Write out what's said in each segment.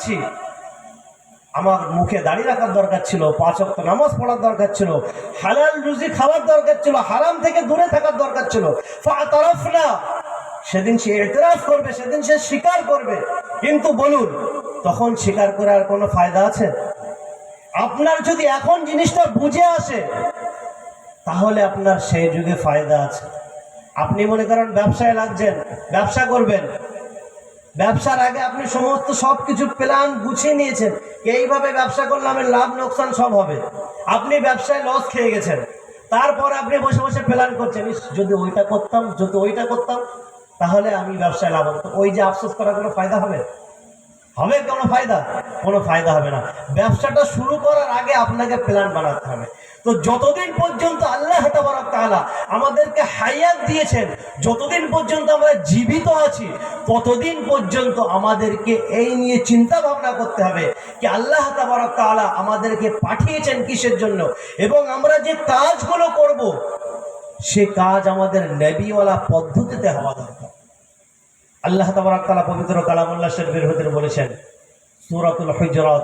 করছি, আমার মুখে দাড়ি রাখার দরকার ছিল, 5 ওয়াক্ত নামাজ পড়ার দরকার ছিল, হালাল রুজি খাওয়ার দরকার ছিল, হারাম থেকে দূরে থাকার দরকার ছিল। ফাতারাফনা, সেদিন সে ইতিরাফ করবে, সেদিন সে স্বীকার করবে। কিন্তু বলুন, তখন স্বীকার করে আর কোনো ফায়দা আছে? আপনার যদি এখন জিনিসটা বুঝে আসে, তাহলে আপনার সেই যুগে ফায়দা আছে। আপনি মনে করেন ব্যবসায় লাগছেন, ব্যবসা করবেন, ব্যবসার আগে আপনি সমস্ত সবকিছু প্ল্যান গুছিয়ে নিয়েছেন, এইভাবে ব্যবসা করলে আমার লাভ লোকসান সব হবে। আপনি ব্যবসায় লস খেয়ে গেছেন, তারপর আপনি বসে বসে প্ল্যান করছেন, যদি ওইটা করতাম, যদি ওইটা করতাম, তাহলে আমি ব্যবসায় লাভ হতো। ওই যে আফসোস করার কোনো ফায়দা হবে? হবে কোনো ফায়দা? কোনো ফায়দা হবে না। ব্যবসাটা শুরু করার আগে আপনাকে প্ল্যান বানাতে হবে। তো যতদিন পর্যন্ত আল্লাহ তাবারক তাআলা আমাদেরকে হায়াত দিয়েছেন, যতদিন পর্যন্ত আমরা জীবিত আছি, ততদিন পর্যন্ত আমাদেরকে এই নিয়ে চিন্তা ভাবনা করতে হবে কি আল্লাহ তাবারক তাআলা আমাদেরকে পাঠিয়েছেন কিসের জন্য, এবং আমরা যে কাজগুলো করব সে কাজ আমাদের নবীওয়ালা পদ্ধতিতে হওয়া দরকার। আল্লাহ তাবারক তাআলা পবিত্র কালামুল্লাহ শরীফের ভিতরে বলেছেন, সূরাতুল হুজুরাত,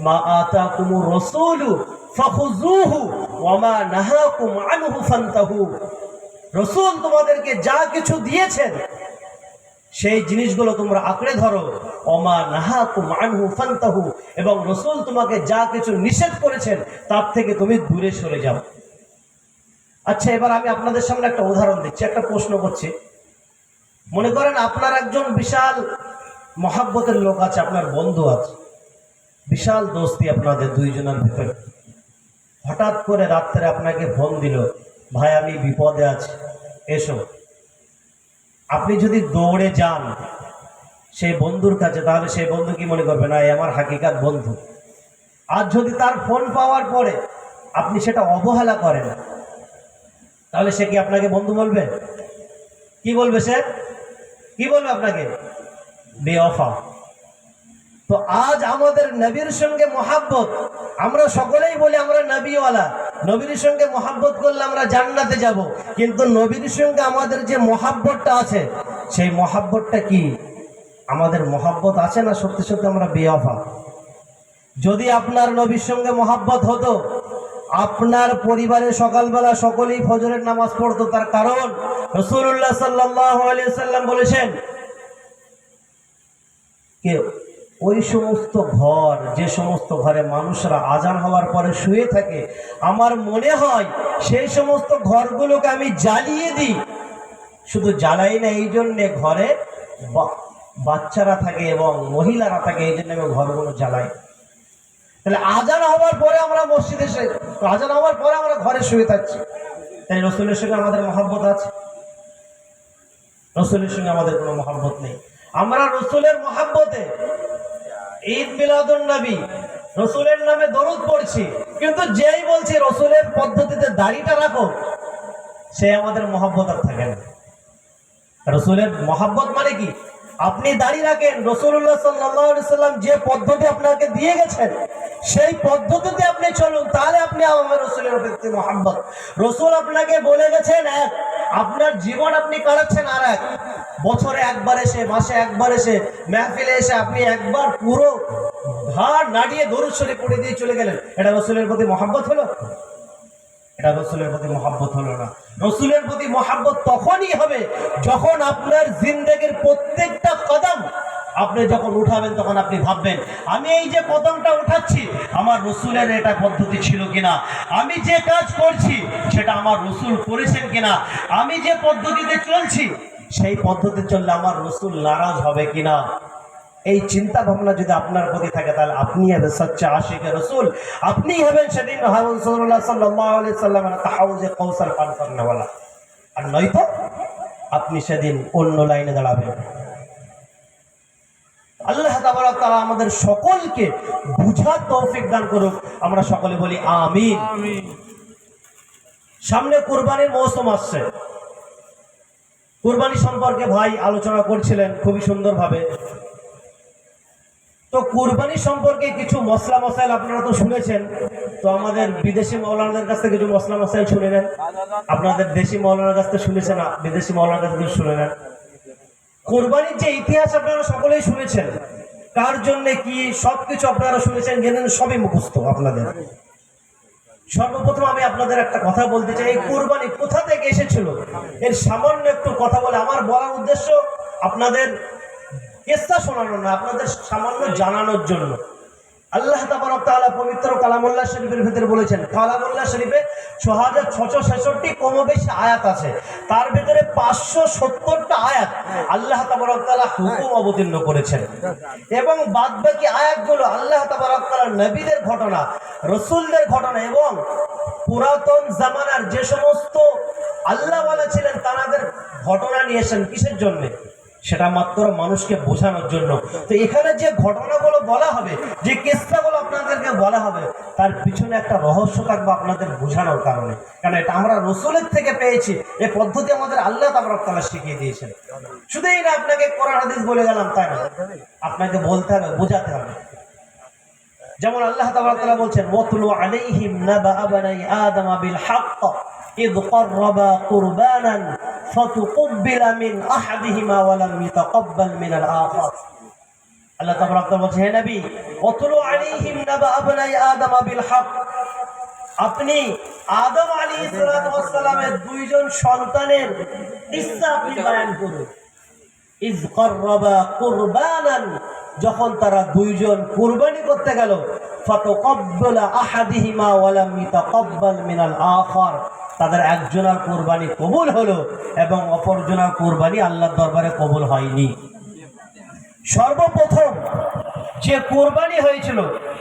মা আতাকুমুর রাসূলু ফাখুযুহু ওয়া মা নাহাকুম আনহু ফান্তাহু। রাসূল তোমাদেরকে যা কিছু দিয়েছেন সেই জিনিসগুলো তোমরা আঁকড়ে ধরো, ওয়া মা নাহাকুম আনহু ফান্তাহু, এবং রাসূল তোমাকে যা কিছু নিষেধ করেছেন তার থেকে তুমি দূরে সরে যাও। আচ্ছা, এবার আমি আপনাদের সামনে একটা উদাহরণ দিচ্ছি, একটা প্রশ্ন করছি। মনে করেন আপনার একজন বিশাল মহাব্বতের লোক আছে, আপনার বন্ধু আছে, বিশাল দোস্তি আপনাদের দুইজনের ভিতরে। হঠাৎ করে রাত্রে আপনাকে ফোন দিল, ভাই আমি বিপদে আছি, এসো। আপনি যদি দৌড়ে যান সেই বন্ধুর কাছে, তাহলে সেই বন্ধু কি মনে করবে? না, এ আমার হাকিকাত বন্ধু। আর যদি তার ফোন পাওয়ার পরে আপনি সেটা অবহেলা করেন, তাহলে সে কি আপনাকে বন্ধু বলবে? কি বলবে সে? কি বলবে আপনাকে? বেওয়াফা। তো আজ আমাদের নবীর সঙ্গে মহাব্বত, আমরা সকলেই বলি আমরা নবীওয়ালা, নবীর সঙ্গে মহাব্বত করলে আমরা জান্নাতে যাব, কিন্তু নবীর সঙ্গে আমাদের যে মহাব্বতটা আছে, সেই মহাব্বতটা কি? আমাদের মহাব্বত আছে না সত্যি সত্যি আমরা বেওয়াফা? যদি আপনার নবীর সঙ্গে মহাব্বত হতো, আপনার পরিবারে সকালবেলা সকলেই ফজরের নামাজ পড়তো। তার কারণ রাসূলুল্লাহ সাল্লাল্লাহু আলাইহি সাল্লাম বলেছেন যে ওই সমস্ত ঘর, যে সমস্ত ঘরে মানুষরা আজান হওয়ার পরে শুয়ে থাকে, আমার মনে হয় সেই সমস্ত ঘরগুলোকে আমি জ্বালিয়ে দিই। শুধু জ্বালাই না, এই জন্যে ঘরে বাচ্চারা থাকে এবং মহিলারা থাকে, এই জন্য আমি ঘরগুলো জ্বালাই। তাহলে আজান হওয়ার পরে আমরা মসজিদে, আজান হওয়ার পরে আমরা ঘরে শুয়ে থাকছি, তাই রাসূলের সঙ্গে আমাদের মহব্বত আছে? রাসূলের সঙ্গে আমাদের কোনো মহব্বত নেই। আমরা রাসূলের মহব্বতে ঈদ মিলাদুন নবী, রাসূলের নামে দরুদ পড়ছি, কিন্তু যেই বলছি রাসূলের পদ্ধতিতে দাড়িটা রাখো, সে আমাদের মহব্বত আর থাকে না। রাসূলের মহব্বত মানে কি? আপনি দাড়ি রাখেন, রাসূলুল্লাহ সাল্লাল্লাহু আলাইহি সাল্লাম যে পদ্ধতি আপনাকে দিয়ে গেছেন সেই পদ্ধতিতে আপনি চলুন, তাহলে আপনি আমার রাসূলের প্রতি মহব্বত। রাসূল আপনাকে বলে গেছেন এক, আপনার জীবন আপনি কাটাচ্ছেন আর এক। বছরে একবার এসে, মাসে একবার এসে, মাহফিলে এসে আপনি একবার পুরো ঘাড় নাড়িয়ে দরুদ শরীফ পড়ে দিয়ে চলে গেলেন, এটা রাসূলের প্রতি মহব্বত হলো? এটা রাসূলের প্রতি মহব্বত হলো না। রাসূলের প্রতি মহব্বত তখনই হবে যখন আপনার জিন্দেগির প্রত্যেকটা কদম আপনি যখন উঠাবেন, তখন আপনি ভাববেন আমি এই যে কদমটা উঠাচ্ছি আমার রাসূলের এটা পদ্ধতি ছিল কিনা, আমি যে কাজ করছি সেটা আমার রাসূল করেছেন কিনা, আমি যে পদ্ধতিতে চলছি সেই পদ্ধতি চললে আমার রাসূল নারাজ হবে কিনা। এই চিন্তা ভাবনা যদি আপনার প্রতি থাকে, তাহলে আপনি হবেন সচ্চা আশিকে রাসূল, আপনি হবেন সেদিন রাসূলুল্লাহ সাল্লাল্লাহু আলাইহি সাল্লামের তাহাউজে কাউসার পান করনেওয়ালা। আর নয়তো আপনি সেদিন অন্য লাইনে দাঁড়াবেন। আল্লাহ তাবারক তাআলা আমাদের সকলকে বুঝার তৌফিক দান করুক। আমরা সকলে বলি আমিন। সামনে কুরবানির মৌসুম আসছে। কুরবানি সম্পর্কে ভাই আলোচনা করছিলেন খুবই সুন্দরভাবে। তো কুরবানি সম্পর্কে কিছু মশলা মশাইল আপনারা তো শুনেছেন, তো আমাদের বিদেশি মাওলানাদের কাছ থেকে কিছু মশলা মশাইল শুনে নেন, আপনাদের দেশি মাওলানার কাছ থেকে শুনেছেন, বিদেশি মাওলানার কাছ থেকে শুনে নেন। কুরবানির যে ইতিহাস আপনারা সকলেই শুনেছেন, কার জন্য কি, সবকিছু আপনারা শুনেছেন, জেনেন, সবই মুখস্থ আপনাদের। সর্বপ্রথম আমি আপনাদের একটা কথা বলতে চাই, এই কুরবানি কোথা থেকে এসেছিল এর সামান্য একটু কথা বলে আমার বলার উদ্দেশ্য আপনাদের কিস্সা শোনানো না, আপনাদের সামান্য জানানোর জন্য। আল্লাহ তাবারক তাআলা পবিত্র কালামুল্লাহ শরীফের ভিতরে বলেছেন, কালামুল্লাহ শরীফে 6666টি কমবেশি আয়াত আছে, তার ভিতরে 570টা আয়াত আল্লাহ তাবারক তাআলা হুকুম অবতীর্ণ করেছেন, এবং বাদবাকি আয়াতগুলো আল্লাহ তাবারক তাআলা নবীদের ঘটনা, রাসূলদের ঘটনা এবং পুরাতন জামানার যে সমস্ত আল্লাহওয়ালা ছিলেন তাদের ঘটনা নিয়েছেন। কিসের জন্য? সেটা মাত্র মানুষকে বোঝানোর জন্য। তো এখানে যে ঘটনাগুলো বলা হবে, যে কিস্সাগুলো আপনাদেরকে বলা হবে, তার পিছনে একটা রহস্য থাকবে আপনাদের বোঝানোর কারণে। কারণ এটা আমরা রাসূলের থেকে পেয়েছি, এই পদ্ধতি আমাদের আল্লাহ তাবারক তাআলা শিখিয়ে দিয়েছেন। শুধু এই না আপনাকে কোরআন হাদিস বলে গেলাম তাই না, আপনাকে বলতে হবে, বোঝাতে হবে। যেমন আল্লাহ তাবারক তাআলা বলছেন, ওয়াতলু আলাইহিম নাবা বানি আদম বিল হক إذ قربا قربانا فتقبل من أحدهما ولم يتقبل من الآخر। আল্লাহ তাবারক তাআলা বলছেন, হে নবী, ওয়াতলু আলাইহিম নাবা বানি আদম বিল হক, আপনি আদম আলাইহিস সালাতু ওয়াস সালামের দুইজন সন্তানের কিসসা আপনি বয়ান করুন। ইয করবা কুরবানান, যখন তারা দুইজন কুরবানি করতে গেল, ফাতাকাব্বালা আহাদিহিমা ওয়া লাম ইয়াতাকাব্বাল মিনাল আখার, তাদের একজনের কুরবানি কবুল হলো এবং অপরজনের কুরবানি আল্লাহর দরবারে কবুল হয়নি। সর্বপ্রথম যে কুরবানি হয়েছিল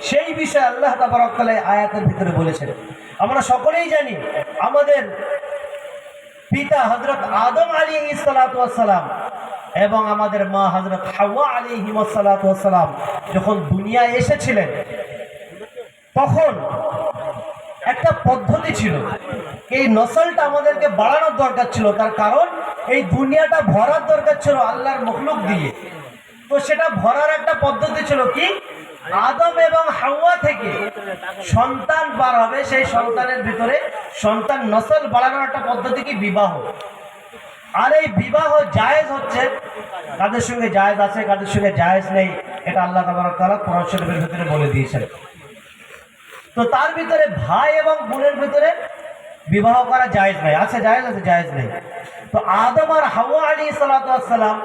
সেই বিষয়ে আল্লাহ তাবারক তাআলা আয়াতের ভিতরে বলেছেন। আমরা সকলেই জানি, আমাদের পিতা হযরত আদম আলাইহিস সালাতু ওয়াস সালাম এবং আমাদের মা হযরত হাওয়া আলাইহিস সালাতু ওয়াস সালাম যখন দুনিয়ায় এসেছিলেন, তখন একটা পদ্ধতি ছিল, এই নসলটা আমাদেরকে বাড়ানোর দরকার ছিল। তার কারণ এই দুনিয়াটা ভরার দরকার ছিল আল্লাহর মখলুক দিয়ে। তো সেটা ভরার একটা পদ্ধতি ছিল কি, আদম এবং হাওয়া থেকে সন্তান বার হবে, সেই সন্তানের ভিতরে সন্তান নসল বাড়ানোর একটা পদ্ধতি কি, বিবাহ। আর এই বিবাহ জায়েজ হচ্ছে, কাদের সঙ্গে জায়েজ আছে, কাদের সঙ্গে জায়েজ নেই, এটা আল্লাহ তাবারক তাআলা কোরআন শরীফের ভিতরে বলে দিয়েছেন। তো তার ভিতরে ভাই এবং বোনের ভিতরে বিবাহ করা জায়েজ নাই, আছে জায়েজ, আছে জায়েজ নেই। তো আদম আর হাওয়া আলাইহিস সালাতু ওয়াস সালাম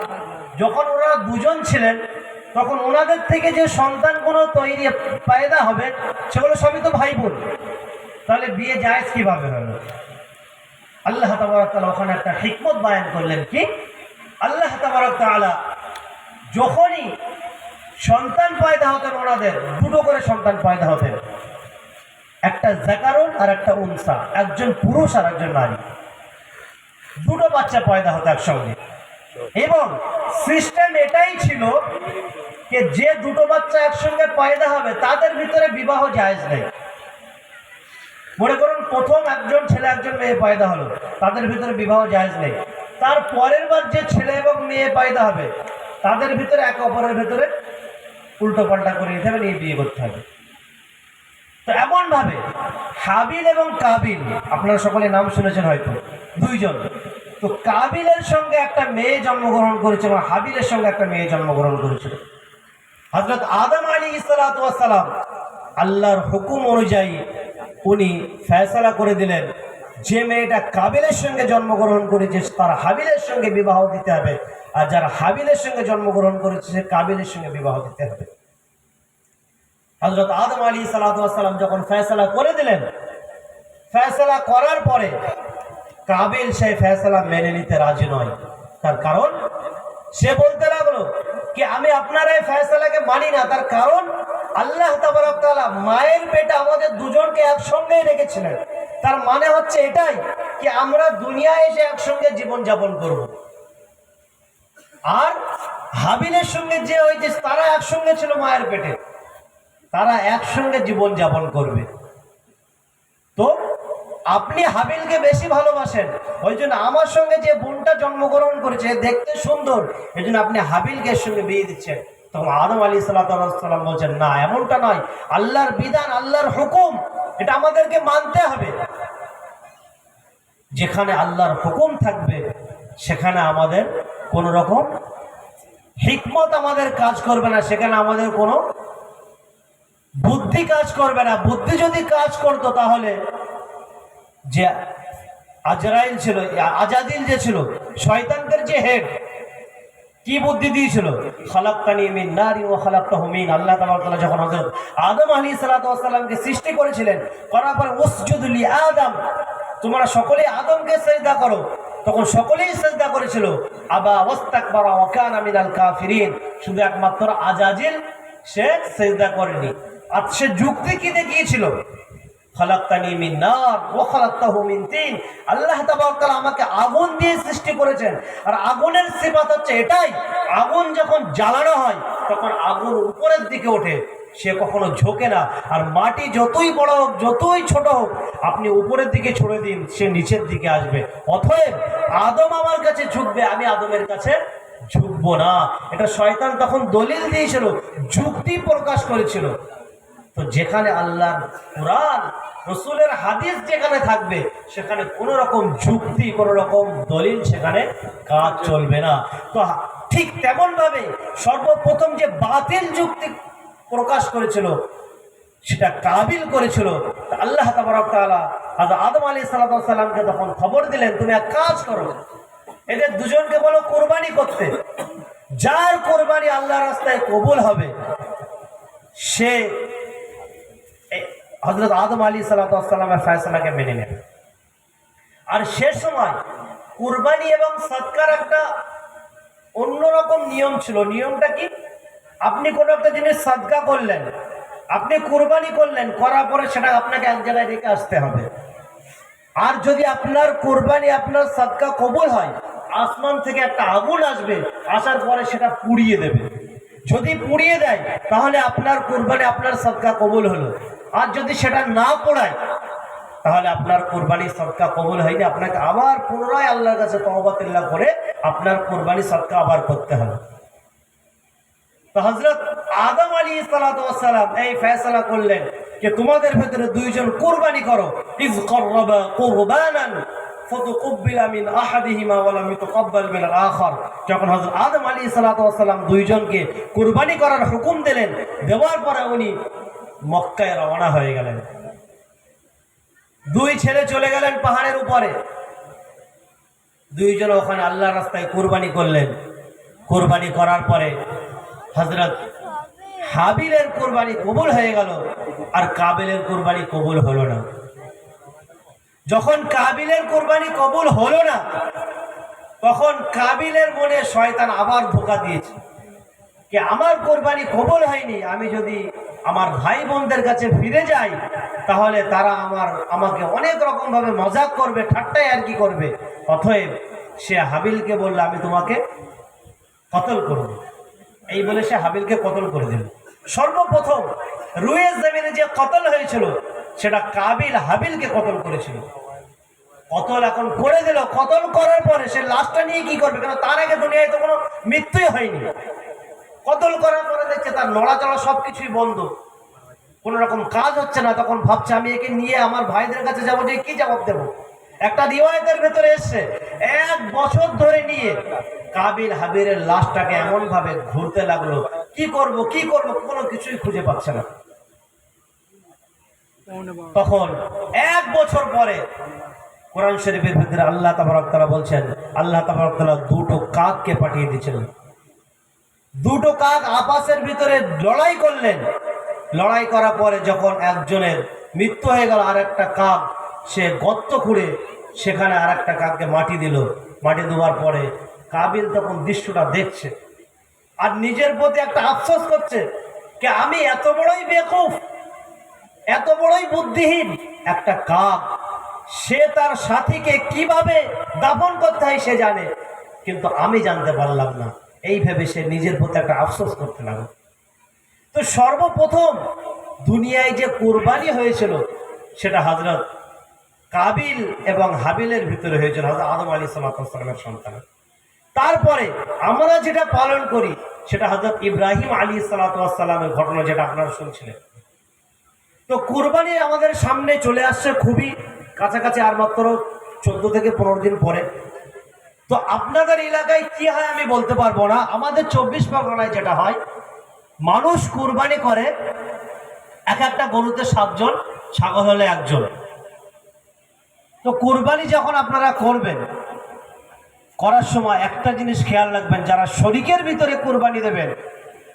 যখন ওনারা দুজন ছিলেন, তখন ওনাদের থেকে যে সন্তানগুলো তৈরি পয়দা হবে সেগুলো সবই তো ভাই বোন, তাহলে বিয়ে জায়েজ কিভাবে হলো? আল্লাহ তাবারক তাআলা ওখানে একটা হিকমত বয়ান করলেন কি, আল্লাহ তাবারক তাআলা যখনই সন্তান পয়দা হতেন, ওনাদের দুটো করে সন্তান পয়দা হতেন, একটা যাকারুন আর একটা উনসা, একজন পুরুষ আর একজন নারী, দুটো বাচ্চা পয়দা হতো একসঙ্গে। এবং সিস্টেম এটাই ছিল যে যে দুটো বাচ্চা একসঙ্গে পয়দা হবে তাদের ভিতরে বিবাহ জায়েজ নেই। মনে করুন প্রথম একজন ছেলে একজন মেয়ে পয়দা হলো, তাদের ভিতরে বিবাহ জায়েজ নেই। তার পরের বার যে ছেলে এবং মেয়ে পয়দা হবে তাদের ভিতরে একে অপরের ভিতরে উল্টো পাল্টা করে নিতে হবে, নিয়ে বিয়ে করতে হবে। তো এমন ভাবে হাবিল এবং কাবিল, আপনারা সকলে নাম শুনেছেন হয়তো, দুইজন। তো কাবিলের সঙ্গে একটা মেয়ে জন্মগ্রহণ করেছে এবং হাবিলের সঙ্গে একটা মেয়ে জন্মগ্রহণ করেছিল। হযরত আদম আলাইহিস সালাতু ওয়াস সালাম আল্লাহর হুকুম অনুযায়ী উনি ফয়সালা করে দিলেন, যে মেয়েটা কাবিলের সঙ্গে জন্মগ্রহণ করেছে তার হাবিলের সঙ্গে বিবাহ দিতে হবে, আর যারা হাবিলের সঙ্গে জন্মগ্রহণ করেছে সে কাবিলের সঙ্গে বিবাহ দিতে হবে। হযরত আদম আলাইহিস সালাতু ওয়াস সালাম যখন ফয়সালা করে দিলেন, ফয়সালা করার পরে কাবিল সেই ফয়সালা মেনে নিতে রাজি নয়। তার কারণ সে বলতে লাগলো কি, আমি আপনার এই ফয়সালাকে মানি না। তার কারণ আল্লাহ তাবারক তাআলা মায়ের পেটে আমাদের দুজনকে একসঙ্গেই রেখেছিলেন, তার মানে হচ্ছে এটাই কি আমরা দুনিয়ায় এসে একসঙ্গে জীবন যাপন করব। আর হাবিলের সঙ্গে যে ওই যে তারা একসঙ্গে ছিল মায়ের পেটে, তারা একসঙ্গে জীবন যাপন করবে। তো আপনি হাবিলকে বেশি ভালোবাসেন, ওই জন্য আমার সঙ্গে যে বোনটা জন্মগ্রহণ করেছে দেখতে সুন্দর, এই জন্য আপনি হাবিলকে সঙ্গে বিয়ে দিচ্ছেন। তখন আদম আলাইহিস সালাম বলছেন, না এমনটা নয়, আল্লাহর বিধান, আল্লাহর হুকুম, এটা আমাদেরকে মানতে হবে। যেখানে আল্লাহর হুকুম থাকবে সেখানে আমাদের কোন রকম হিকমত আমাদের কাজ করবে না, সেখানে আমাদের কোনো বুদ্ধি কাজ করবে না। বুদ্ধি যদি কাজ করতো তাহলে যে আজরাইল ছিল, আজাদিল যে ছিল, শয়তানদের যে হেড, কি বুদ্ধি দিয়েছিল? খালাক্তানি মিন নারি ওয়া খালাক্তাহু মিন। আল্লাহ তাআলা যখন হযরত আদম আলাইহিস সালাতু ওয়াস সালামকে সৃষ্টি করেছিলেন, করার পর উসজুদু লি আদম, তোমরা সকলেই আদমকে সিজদা করো, তখন সকলেই সিজদা করেছিল। আবা ওয়াস্তাকবারা ওয়া কানা মিনাল কাফিরিন, শুধু একমাত্র আজাজিল সে সিজদা করেনি। আর সে যুক্তি কি দেখিয়েছিল? খালাক্তানি মিন নার ওয়া খালাক্তাহু মিন তিন। আল্লাহ তাবারক তাআলা আমাকে আগুন দিয়ে সৃষ্টি করেছেন, আর আগুনের সিফাত হচ্ছে এটাই, আগুন যখন জ্বালানো হয় তখন আগুন উপরের দিকে ওঠে, সে কখনো ঝোঁকে না। আর মাটি যতই বড় হোক, যতই ছোট হোক, আপনি উপরের দিকে ছড়ে দিন, সে নিচের দিকে আসবে। অতএব আদম আমার কাছে ঝুঁকবে, আমি আদমের কাছে ঝুঁকবো না। এটা শয়তান তখন দলিল দিয়েছিল, যুক্তি প্রকাশ করেছিল। তো যেখানে আল্লাহর কোরআন, রসুলের হাদিস যেখানে থাকবে, সেখানে কোনো রকম যুক্তি, কোনো রকম দলিল সেখানে কাজ চলবে না। তো ঠিক তেমন ভাবে সর্বপ্রথম যে বাতিল যুক্তি প্রকাশ করেছিল সেটা কাবিল করেছিল। আল্লাহ তাবারক তাআলা আদম আলাইহিস সালামকে তখন খবর দিলেন, তুমি এক কাজ করো, এদের দুজনকে বলো কোরবানি করতে, যার কোরবানি আল্লাহর রাস্তায় কবুল হবে সে হযরত আদম আলাইহিস সালামের ফয়সালাকে মেনে নেবে। আর সে সময় কুরবানি এবং সদকার একটা অন্যরকম নিয়ম ছিল। নিয়মটা কি? আপনি কোনো একটা জিনিস সদকা করলেন, আপনি কুরবানি করলেন, করার পরে সেটা আপনাকে এক জায়গায় রেখে আসতে হবে। আর যদি আপনার কুরবানি, আপনার সদকা কবুল হয়, আসমান থেকে একটা আগুন আসবে, আসার পরে সেটা পুড়িয়ে দেবে। যদি পুড়িয়ে দেয় তাহলে আপনার কুরবানি, আপনার সদকা কবুল হলো। আর যদি সেটা না পোড়ায় তাহলে আপনার কুরবানি সদকা কবুল হয়নি, আপনাকে আবার পুনরায় আল্লাহর কাছে তওবাতুল্লাহ করে আপনার কুরবানি সদকা আবার করতে হবে। তো হযরত আদম আলাইহিস সালাম এই ফয়সালা করলেন যে তোমাদের ভেতরে দুইজন কুরবানি করো। ইয কররাবা কুরবানান ফাতুকব্বিলা মিন আহাদিহিমা ওয়া লাম ইউতাকাব্বাল মিন আল-আখার। যখন হযরত আদম আলাইহিস সালাম দুইজনকে কুরবানি করার হুকুম দিলেন, দেওয়ার পরে উনি মক্কায় রওনা হয়ে গেলেন। দুই ছেলে চলে গেলেন পাহাড়ের উপরে, দুইজন ওখানে আল্লাহর রাস্তায় কুরবানি করলেন। কুরবানি করার পরে হযরত হাবিলের কুরবানি কবুল হয়ে গেল, আর কাবিলের কুরবানি কবুল হলো না। যখন কাবিলের কুরবানি কবুল হলো না, তখন কাবিলের মনে শয়তান আবার ধোঁকা দিয়েছে যে আমার কুরবানি কবুল হয়নি, আমি যদি আমার ভাই বোনদের কাছে ফিরে যাই তাহলে তারা আমাকে অনেক রকম ভাবে মজাক করবে, ঠাট্টায় আর কি করবে। অতএব সে হাবিলকে বলল, আমি তোমাকে কতল করব। এই বলে সে হাবিলকে কতল করে দিল। সর্বপ্রথম রুয়ে জমিনে যে কতল হয়েছিল সেটা কাবিল হাবিলকে কতল করেছিল। কতল এখন করে দিল। কতল করার পরে সে লাশটা নিয়ে কি করবে? কারণ তার আগে দুনিয়ায় তো কোনো মৃত্যুই হয়নি। কতল করার পরে দেখছে তার নড়াচড়া সবকিছুই বন্ধ, কোন রকম কাজ হচ্ছে না। তখন ভাবছে আমি একে নিয়ে আমার ভাইদের কাছে যাবো, যে কি জবাব দেবো। একটা রিওয়ায়াতের ভেতরে এসছে 1 বছর ধরে নিয়ে কাবিল হাবিলের লাশটাকে এমন ভাবে ঘুরতে লাগলো, কি করব কোনো কিছুই খুঁজে পাচ্ছে না। তখন 1 বছর পরে কোরআন শরীফের ভিতরে আল্লাহ তাবারক তাআলা বলছেন, আল্লাহ তাবারক তাআলা দুটো কাককে পাঠিয়ে দিয়েছিলেন। দুটো কাক আপসের ভিতরে লড়াই করলেন। লড়াই করার পরে যখন একজনের মৃত্যু হয়ে গেল, আর একটা কাক সে গর্ত খুঁড়ে সেখানে আর একটা কাককে মাটি দিল। মাটি দেওয়ার পরে কাবিল তখন দৃশ্যটা দেখছে আর নিজের প্রতি একটা আফসোস করছে যে আমি এত বড়ই বেকুফ, এত বড়ই বুদ্ধিহীন। একটা কাক সে তার সাথীকে কিভাবে দাফন করতে হয় সে জানে, কিন্তু আমি জানতে পারলাম না। এই ভেবে সে নিজের প্রতি একটা আফসোস করতে লাগলো। তো সর্বপ্রথম দুনিয়ায় যে কুরবানি হয়েছিল সেটা হযরত কাবিল এবং হাবিলের ভিতরে হয়েছিল, হযরত আদম আলাইহিস সালামের সন্তান। তারপরে আমরা যেটা পালন করি সেটা হযরত ইব্রাহিম আলাইহিস সালামের ঘটনা, যেটা আপনারা শুনছিলেন। তো কুরবানি আমাদের সামনে চলে আসছে খুবই কাছাকাছি, আর মাত্র 14 থেকে 15 দিন পরে। তো আপনাদের এলাকায় কি হয় আমি বলতে পারবো না, আমাদের 24 পরগনায় যেটা হয়, মানুষ কুরবানি করে এক একটা গরুতে 7 জন, ছাগল হলে 1 জন। তো কুরবানি যখন আপনারা করবেন, করার সময় একটা জিনিস খেয়াল রাখবেন, যারা শরীকের ভিতরে কুরবানি দেবেন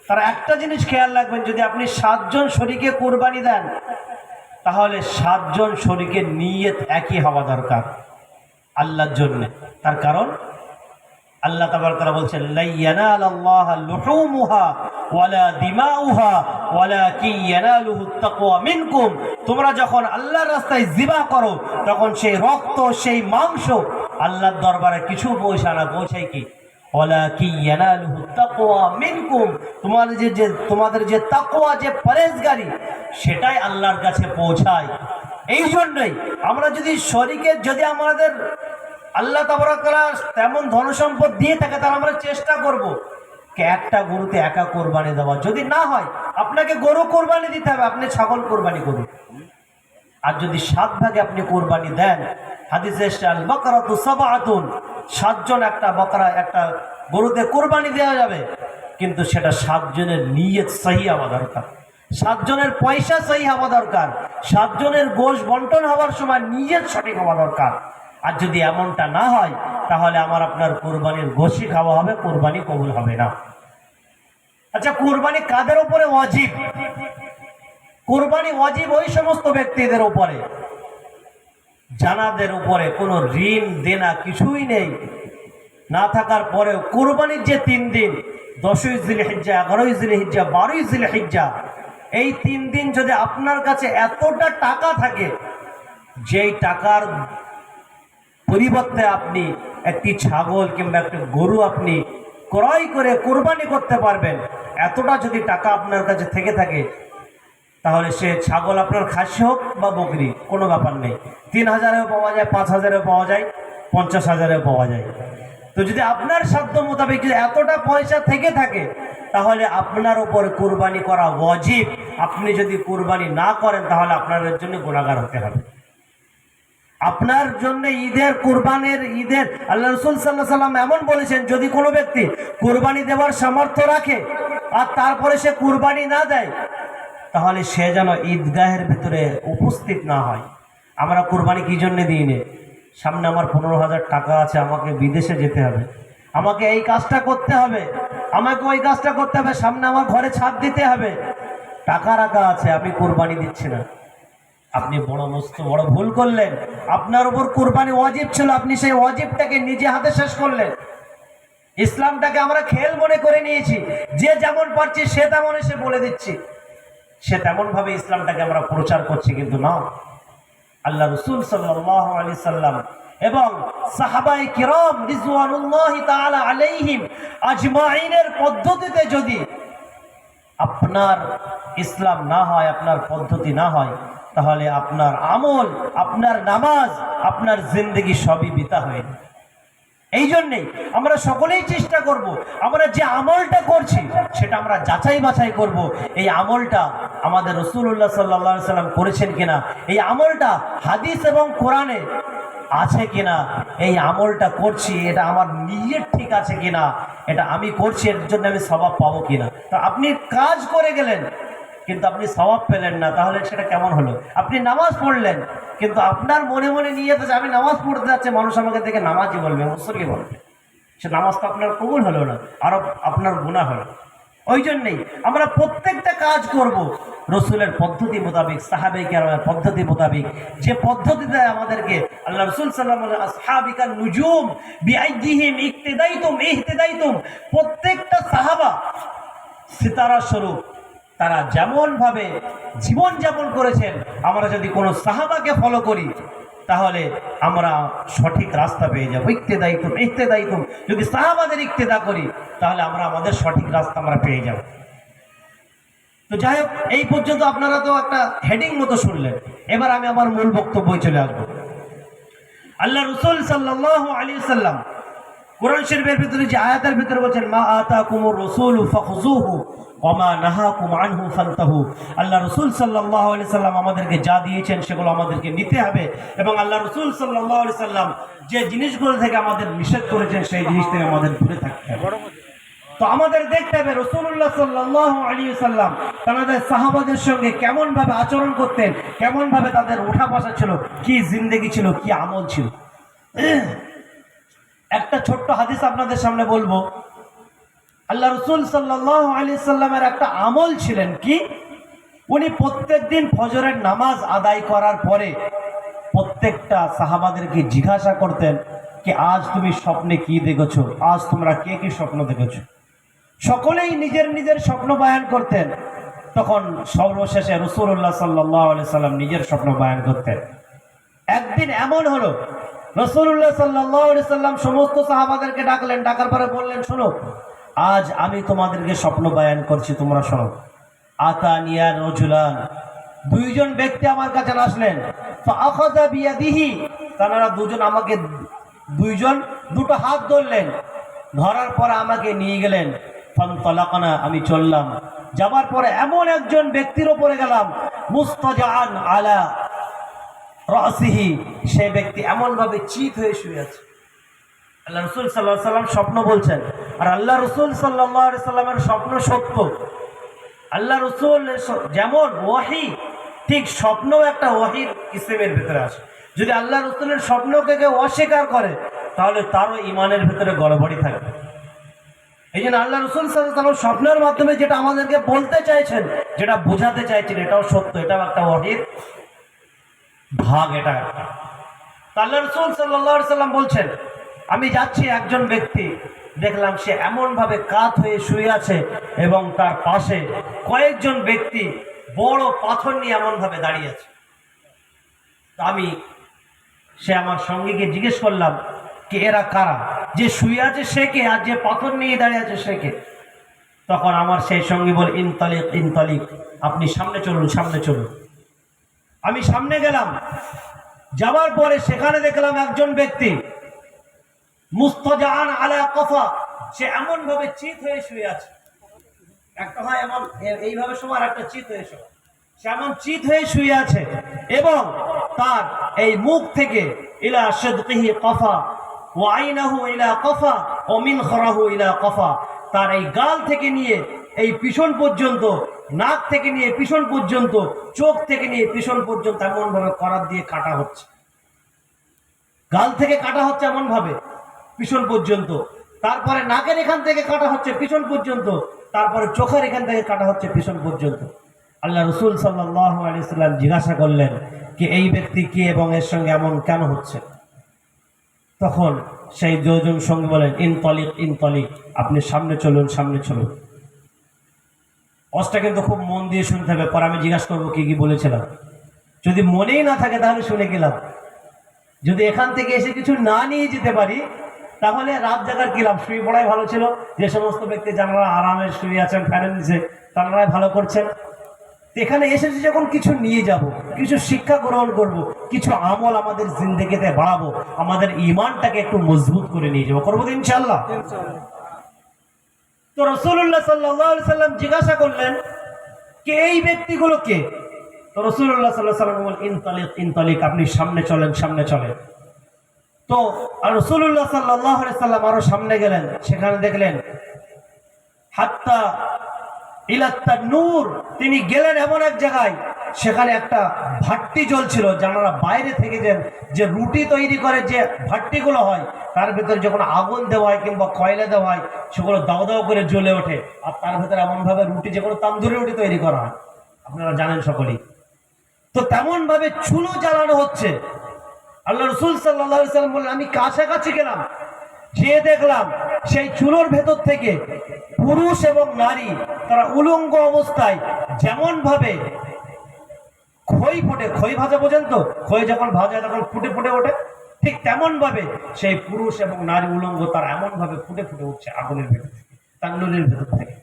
তারা একটা জিনিস খেয়াল রাখবেন, যদি আপনি 7 জন শরীকে কুরবানি দেন তাহলে 7 জন শরীকের নিয়ত একই হওয়া দরকার আল্লাহর জন্য। তার কারণ আল্লাহ তাবারক তাআলা বলছেন, লা ইয়ানালাল্লাহা লুহুমুহা ওয়ালা দিমাউহা ওয়ালাকিন ইয়ানালুহুত তাকওয়া মিনকুম। তোমরা যখন আল্লাহর রাস্তায় জিবা করো তখন সেই রক্ত, সেই মাংস আল্লাহর দরবারে কিছু পৌঁছায় কি, ওয়ালাকিন ইয়ানালুহুত তাকওয়া মিনকুম। তোমাদের যে তাকওয়া, যে পরহেজগারি, সেটাই আল্লাহর কাছে পৌঁছায়। এই জন্যই আমরা যদি আমাদের আল্লাহ তাবারক তাআলা তেমন ধনসম্পদ দিয়ে থাকে তাহলে আমরা চেষ্টা করব একটা গরুতে একা কোরবানি দেওয়া। যদি না হয় আপনাকে গরু কোরবানি দিতে হবে, আপনি ছাগল কোরবানি করুন। আর যদি 7 ভাগে আপনি কোরবানি দেন, হাদিসে এসেছে আল বাকরাতু সাবআতুন, 7 জন একটা বকরা, একটা গরুতে কোরবানি দেওয়া যাবে, কিন্তু সেটা 7 জনের নিয়ত সহি হওয়া দরকার, 7 জনের পয়সা সহি হওয়া দরকার, 7 জনের গোশ বন্টন হওয়ার সময় নিয়ত সঠিক হওয়া দরকার। আর যদি এমনটা না হয় তাহলে আপনার কোরবানির গোশই খাওয়া হবে, কোরবানি কবুল হবে না। আচ্ছা, কোরবানি কাদের উপরে ওয়াজিব? কোরবানি ওয়াজিব ওই সমস্ত ব্যক্তিদের উপরে যাদের উপরে কোনো ঋণ দেনা কিছুই নেই, না থাকার পরেও কোরবানির যে 3 দিন, 10ই জিলহিজ্জা, 11ই জিলহিজ্জা, 12ই জিলহিজ্জা, এই 3 দিন যদি আপনার কাছে এতটা টাকা থাকে যেই টাকার পরিবর্তে আপনি একটি ছাগল কিংবা একটি গরু আপনি ক্রয় করে কোরবানি করতে পারবেন, এতটা যদি টাকা আপনার কাছে থেকে থাকে তাহলে সে ছাগল আপনার খাসি হোক বা বকরি, কোনো ব্যাপার নেই, 3000-এও পাওয়া যায়, 5000-এও পাওয়া যায়, 50,000-এও পাওয়া যায়। তো যদি আপনার সাধ্য মোতাবেক যদি এতটা পয়সা থেকে থাকে তাহলে আপনার উপরে কোরবানি করা ওয়াজিব। আপনি যদি কোরবানি না করেন তাহলে আপনার জন্য গুনাহগার হতে হবে। আপনার জন্য ঈদের আল্লাহ রাসূল সাল্লাল্লাহু আলাইহি ওয়াসাল্লাম এমন বলেছেন, যদি কোনো ব্যক্তি কুরবানি দেওয়ার সামর্থ্য রাখে আর তারপরে সে কুরবানি না দেয় তাহলে সে যেন ঈদগাহের ভিতরে উপস্থিত না হয়। আমরা কুরবানি কি জন্য দিই না? সামনে আমার 15,000 টাকা আছে, আমাকে বিদেশে যেতে হবে, আমাকে এই কাজটা করতে হবে, আমাকে ওই কাজটা করতে হবে, সামনে আমার ঘরে ছাদ দিতে হবে, টাকা রাখা আছে, আমি কুরবানি দিচ্ছি না। আপনি বড় ভুল করলেন। আপনার উপর কুরবানি ওয়াজিব ছিল, আপনি সেই ওয়াজিবটাকে নিজে হাতে শেষ করলেন। ইসলামটাকে আমরা খেল মনে করে নিয়েছি, যে যেমন পারছি সে তেমন এসে বলে দিচ্ছি, সে তেমন ভাবে ইসলামটাকে আমরা প্রচার করছি, কিন্তু না। আল্লাহ রাসূল সাল্লাল্লাহু আলাইহি সাল্লাম এবং সাহাবায়ে কিরাম রিজওয়ানুল্লাহি তাআলা আলাইহিম আজমাইনের পদ্ধতিতে যদি আপনার ইসলাম না হয়, আপনার পদ্ধতি না হয়, তাহলে আপনার আমল, আপনার নামাজ, আপনার জিন্দেগি সবই বৃথা হয়ে যাবে। এই জন্যেই আমরা সকলেই চেষ্টা করব, আমরা যে আমলটা করছি সেটা আমরা যাচাই বাছাই করব, এই আমলটা আমাদের রাসূলুল্লাহ সাল্লাল্লাহু আলাইহি সাল্লাম করেছেন কিনা, এই আমলটা হাদিস এবং কোরআনে আছে কিনা, এই আমলটা করছি এটা আমার নিয়ত ঠিক আছে কিনা, এটা আমি করছি এর জন্য আমি সওয়াব পাবো কিনা। তো আপনি কাজ করে গেলেন কিন্তু আপনি সওয়াব পেলেন না, তাহলে সেটা কেমন হলো? আপনি নামাজ পড়লেন কিন্তু আপনার মনে মনে নিয়ত আছে আমি নামাজ পড়তে যাচ্ছি, মানুষ আমাকে দেখে নামাজি বলবে, মুসল্লি বলবে, সে নামাজ তো আপনার কবুল হলো না, আরো আপনার গুনাহ হলো। ওই জন্যই আমরা প্রত্যেকটা কাজ করব রসুলের পদ্ধতি মোতাবেক, সাহাবায়ে কেরামের পদ্ধতি মোতাবেক, যে পদ্ধতিতে আমাদেরকে আল্লাহ রাসূল সাল্লাল্লাহু আলাইহি ওয়াসাল্লাম আসহাবিকান নুজুম বিআইদিহিম ইহতিদাইতুম, প্রত্যেকটা সাহাবা সিতারা স্বরূপ, তারা যেমন ভাবে জীবন যাপন করেছেন, আমরা যদি কোনো সাহাবাকে ফলো করি তাহলে আমরা সঠিক রাস্তা পেয়ে যাবো। ইহতিদাইতুম, যদি সাহাবাদের ইক্তেদা করি তাহলে আমরা আমাদের সঠিক রাস্তা আমরা পেয়ে যাব। তো যাই হোক, এই পর্যন্ত আপনারা তো একটা হেডিং মতো শুনলেন। এবার আমি আমার মূল বক্তব্যে চলে আসবো। আল্লাহ রাসূল সাল্লাল্লাহু আলাইহি ওয়াসাল্লাম কোরআন শরীফের ভিতরে যে আয়াতের ভিতরে বলছেন, মা আতাকুমুর রাসূলু ফাখুযুহু ওমা নাহাকুম আনহু ফান্তাহু। আল্লাহ রাসূল সাল্লাল্লাহু আলাইহি সাল্লাম আমাদেরকে যা দিয়েছেন সেগুলো আমাদেরকে নিতে হবে, এবং আল্লাহ রাসূল সাল্লাল্লাহু আলাইহি সাল্লাম যে জিনিসগুলো থেকে আমাদের নিষেধ করেছেন সেই জিনিস থেকে আমাদের দূরে থাকতে হবে। তো আমাদের দেখতে হবে রাসূলুল্লাহ সাল্লাল্লাহু আলাইহি সাল্লাম তাদের সাহাবাদের সঙ্গে কেমন ভাবে আচরণ করতেন, কেমন ভাবে তাদের ওঠা বসা ছিল, কি জিন্দেগি ছিল, কি আমল ছিল। একটা ছোট্ট হাদিস আপনাদের সামনে বলবো। আল্লাহ রাসূল সাল্লাল্লাহু আলাইহি সাল্লামের একটা আমল ছিলেন কি, উনি প্রত্যেকদিন ফজরের নামাজ আদায় করার পরে প্রত্যেকটা সাহাবাদেরকে জিজ্ঞাসা করতেন কি আজ তুমি স্বপ্নে কি দেখেছো, আজ তোমরা কে কি স্বপ্ন দেখেছো। সকলেই নিজের নিজের স্বপ্ন বয়ান করতেন। তখন সর্বশেষে রাসূলুল্লাহ সাল্লাল্লাহু আলাইহি সাল্লাম নিজের স্বপ্ন বয়ান করতেন। একদিন এমন হলো, রাসূলুল্লাহ সাল্লাল্লাহু আলাইহি সাল্লাম সমস্ত সাহাবাদেরকে ডাকলেন, ডাকার পরে বললেন, শোনো আজ আমি তোমাদেরকে স্বপ্ন বয়ান করছি, তোমরা শোনো। আতানিয়া রাজুলান, দুইজন ব্যক্তি আমার কাছে আসলেন। ফাআখাযা বিয়াদিহি, তারা দুজন আমাকে দুটো হাত ধরলেন, ধরার পরে আমাকে নিয়ে গেলেন। ফানতালাকনা, আমি চললাম। যাবার পরে এমন একজন ব্যক্তির উপরে গেলাম, মুস্তাজাআন আলা রাসিহি, সেই ব্যক্তি এমন ভাবে চিত হয়ে শুয়ে আছে। আল্লাহ রাসূল সাল্লাল্লাহু আলাইহি সাল্লাম স্বপ্ন বলছেন, আর আল্লাহ রাসূল সাল্লাল্লাহু আলাইহি সাল্লামের স্বপ্ন সত্য। আল্লাহ রাসূল যেমন ওয়াহি, ঠিক স্বপ্নও একটা ওয়াহির কিসমের ভিতরে আসে। যদি আল্লাহ রাসূলের স্বপ্নকে কেউ অস্বীকার করে তাহলে তারও ঈমানের ভিতরে গড়বড়ি থাকবে। এই জন্য আল্লাহ রাসূল সাল্লাল্লাহু আলাইহি সাল্লাম স্বপ্নের মাধ্যমে যেটা আমাদেরকে বলতে চাইছেন, যেটা বোঝাতে চাইছেন, এটাও সত্য, এটাও একটা ওয়াহির ভাগ। এটা একটা আল্লাহ রাসূল সাল্লাল্লাহু আলাইহি সাল্লাম বলছেন, আমি যাচ্ছি, একজন ব্যক্তি দেখলাম সে এমন ভাবে কাত হয়ে শুয়ে আছে এবং তার পাশে কয়েকজন ব্যক্তি বড় পাথর নিয়ে এমন ভাবে দাঁড়িয়ে আছে। সে আমার সঙ্গীকে জিজ্ঞেস করলাম কি এরা কারা, যে শুয়ে আছে সে কে, আর যে পাথর নিয়ে দাঁড়িয়ে আছে সে কে। তখন আমার সেই সঙ্গী বলে, ইনতালিক ইনতালিক, আপনি সামনে চলুন, সামনে চলুন। আমি সামনে গেলাম, যাওয়ার পরে সেখানে দেখলাম একজন ব্যক্তি মুস্তাজাআন আলা কফা, সে এমন ভাবে চিত হয়ে শুয়ে আছে। একটা হয় এমন এইভাবে সময়, একটা চিত হয়ে শোয়, সে এমন চিত হয়ে শুয়ে আছে এবং তার এই মুখ থেকে ইলা শাদকিহি কফা ওয়া আইনাহু ইলা কফা ওয়া মিনখরাহু ইলা কফা, তার এই গাল থেকে নিয়ে এই পিছন পর্যন্ত, নাক থেকে নিয়ে পিছন পর্যন্ত, চোখ থেকে নিয়ে পিছন পর্যন্ত এমন ভাবে করাত দিয়ে কাটা হচ্ছে। গাল থেকে কাটা হচ্ছে এমন ভাবে পিছন পর্যন্ত, তারপরে নাকের এখান থেকে কাটা হচ্ছে পিছন পর্যন্ত, তারপরে চোখের এখান থেকে কাটা হচ্ছে পিছন পর্যন্ত। আল্লাহ রাসূল সাল্লাল্লাহু আলাইহি সাল্লাম জিজ্ঞাসা করলেন কি এই ব্যক্তি কে এবং এর সঙ্গে এমন কেন হচ্ছে। তখন সেই দুজন সঙ্গী বলেন, ইনতালিক ইনতালিক, আপনি সামনে চলুন, সামনে চলুন। অস্টা কিন্তু খুব মন দিয়ে শুনতে হবে, পরে আমি জিজ্ঞাসা করবো কি কি বলেছিলাম। যদি মনেই না থাকে তাহলে শুনে গেলাম। যদি এখান থেকে এসে কিছু না নিয়ে যেতে পারি তাহলে রাত জাগার কি লাভ, শুয়ে পড়াই ভালো ছিল। যে সমস্ত ব্যক্তি যারা আরামে শুয়ে আছেন ফ্যানের নিচে, তারাই ভালো করছেন। এখানে এসেছি যখন কিছু নিয়ে যাব, কিছু শিক্ষা গ্রহণ করব, কিছু আমল আমাদের জিন্দেগিতে বাড়াবো, আমাদের ঈমানটাকে একটু মজবুত করে নিয়ে যাবো, করবো তো ইনশাআল্লাহ। তো রাসূলুল্লাহ সাল্লাল্লাহু আলাইহি সাল্লাম জিজ্ঞাসা করলেন কে এই ব্যক্তিগুলো কে। তো রাসূলুল্লাহ সাল্লাল্লাহু আলাইহি সাল্লাম বললেন, ইনতালিক ইনতালিক, আপনি সামনে চলেন, সামনে চলেন। তো রাসূলুল্লাহ সাল্লাল্লাহু আলাইহি সাল্লাম আরো সামনে গেলেন, সেখানে দেখলেন হাত্তা ইলা তান্নুর, তিনি গেলেন এমন এক জায়গায়, সেখানে একটা ভাট্টি জ্বলছিল। যারা বাইরে থেকে যে রুটি তৈরি করে যে ভাট্টিগুলো হয়, তার ভিতরে যখন আগুন দেওয়া হয় কিংবা কয়লা দেওয়া হয়, সেগুলো দাও দাও করে জ্বলে ওঠে, আর তার ভিতরে এমনভাবে রুটি, যেগুলো তান্দুরি রুটি তৈরি করা হয়, আপনারা জানেন সকলেই। তো তেমন ভাবে চুলো জ্বালানো হচ্ছে। আল্লাহ রাসূল সাল্লাল্লাহু আলাইহি সাল্লাম বললেন, আমি কাছাকাছি গেলাম, যেয়ে দেখলাম সেই চুলোর ভেতর থেকে পুরুষ এবং নারী তারা উলঙ্গ অবস্থায় যেমন ভাবে খই ফোটে, খই ভাজা বোঝেন তো, খই যখন ভাজা তখন ফুটে ফুটে ওঠে, ঠিক তেমন ভাবে সেই পুরুষ এবং নারী উলঙ্গ তারা এমন ভাবে ফুটে ফুটে উঠছে আগুনের ভেতর থেকে, তান্নুরের ভেতর থেকে।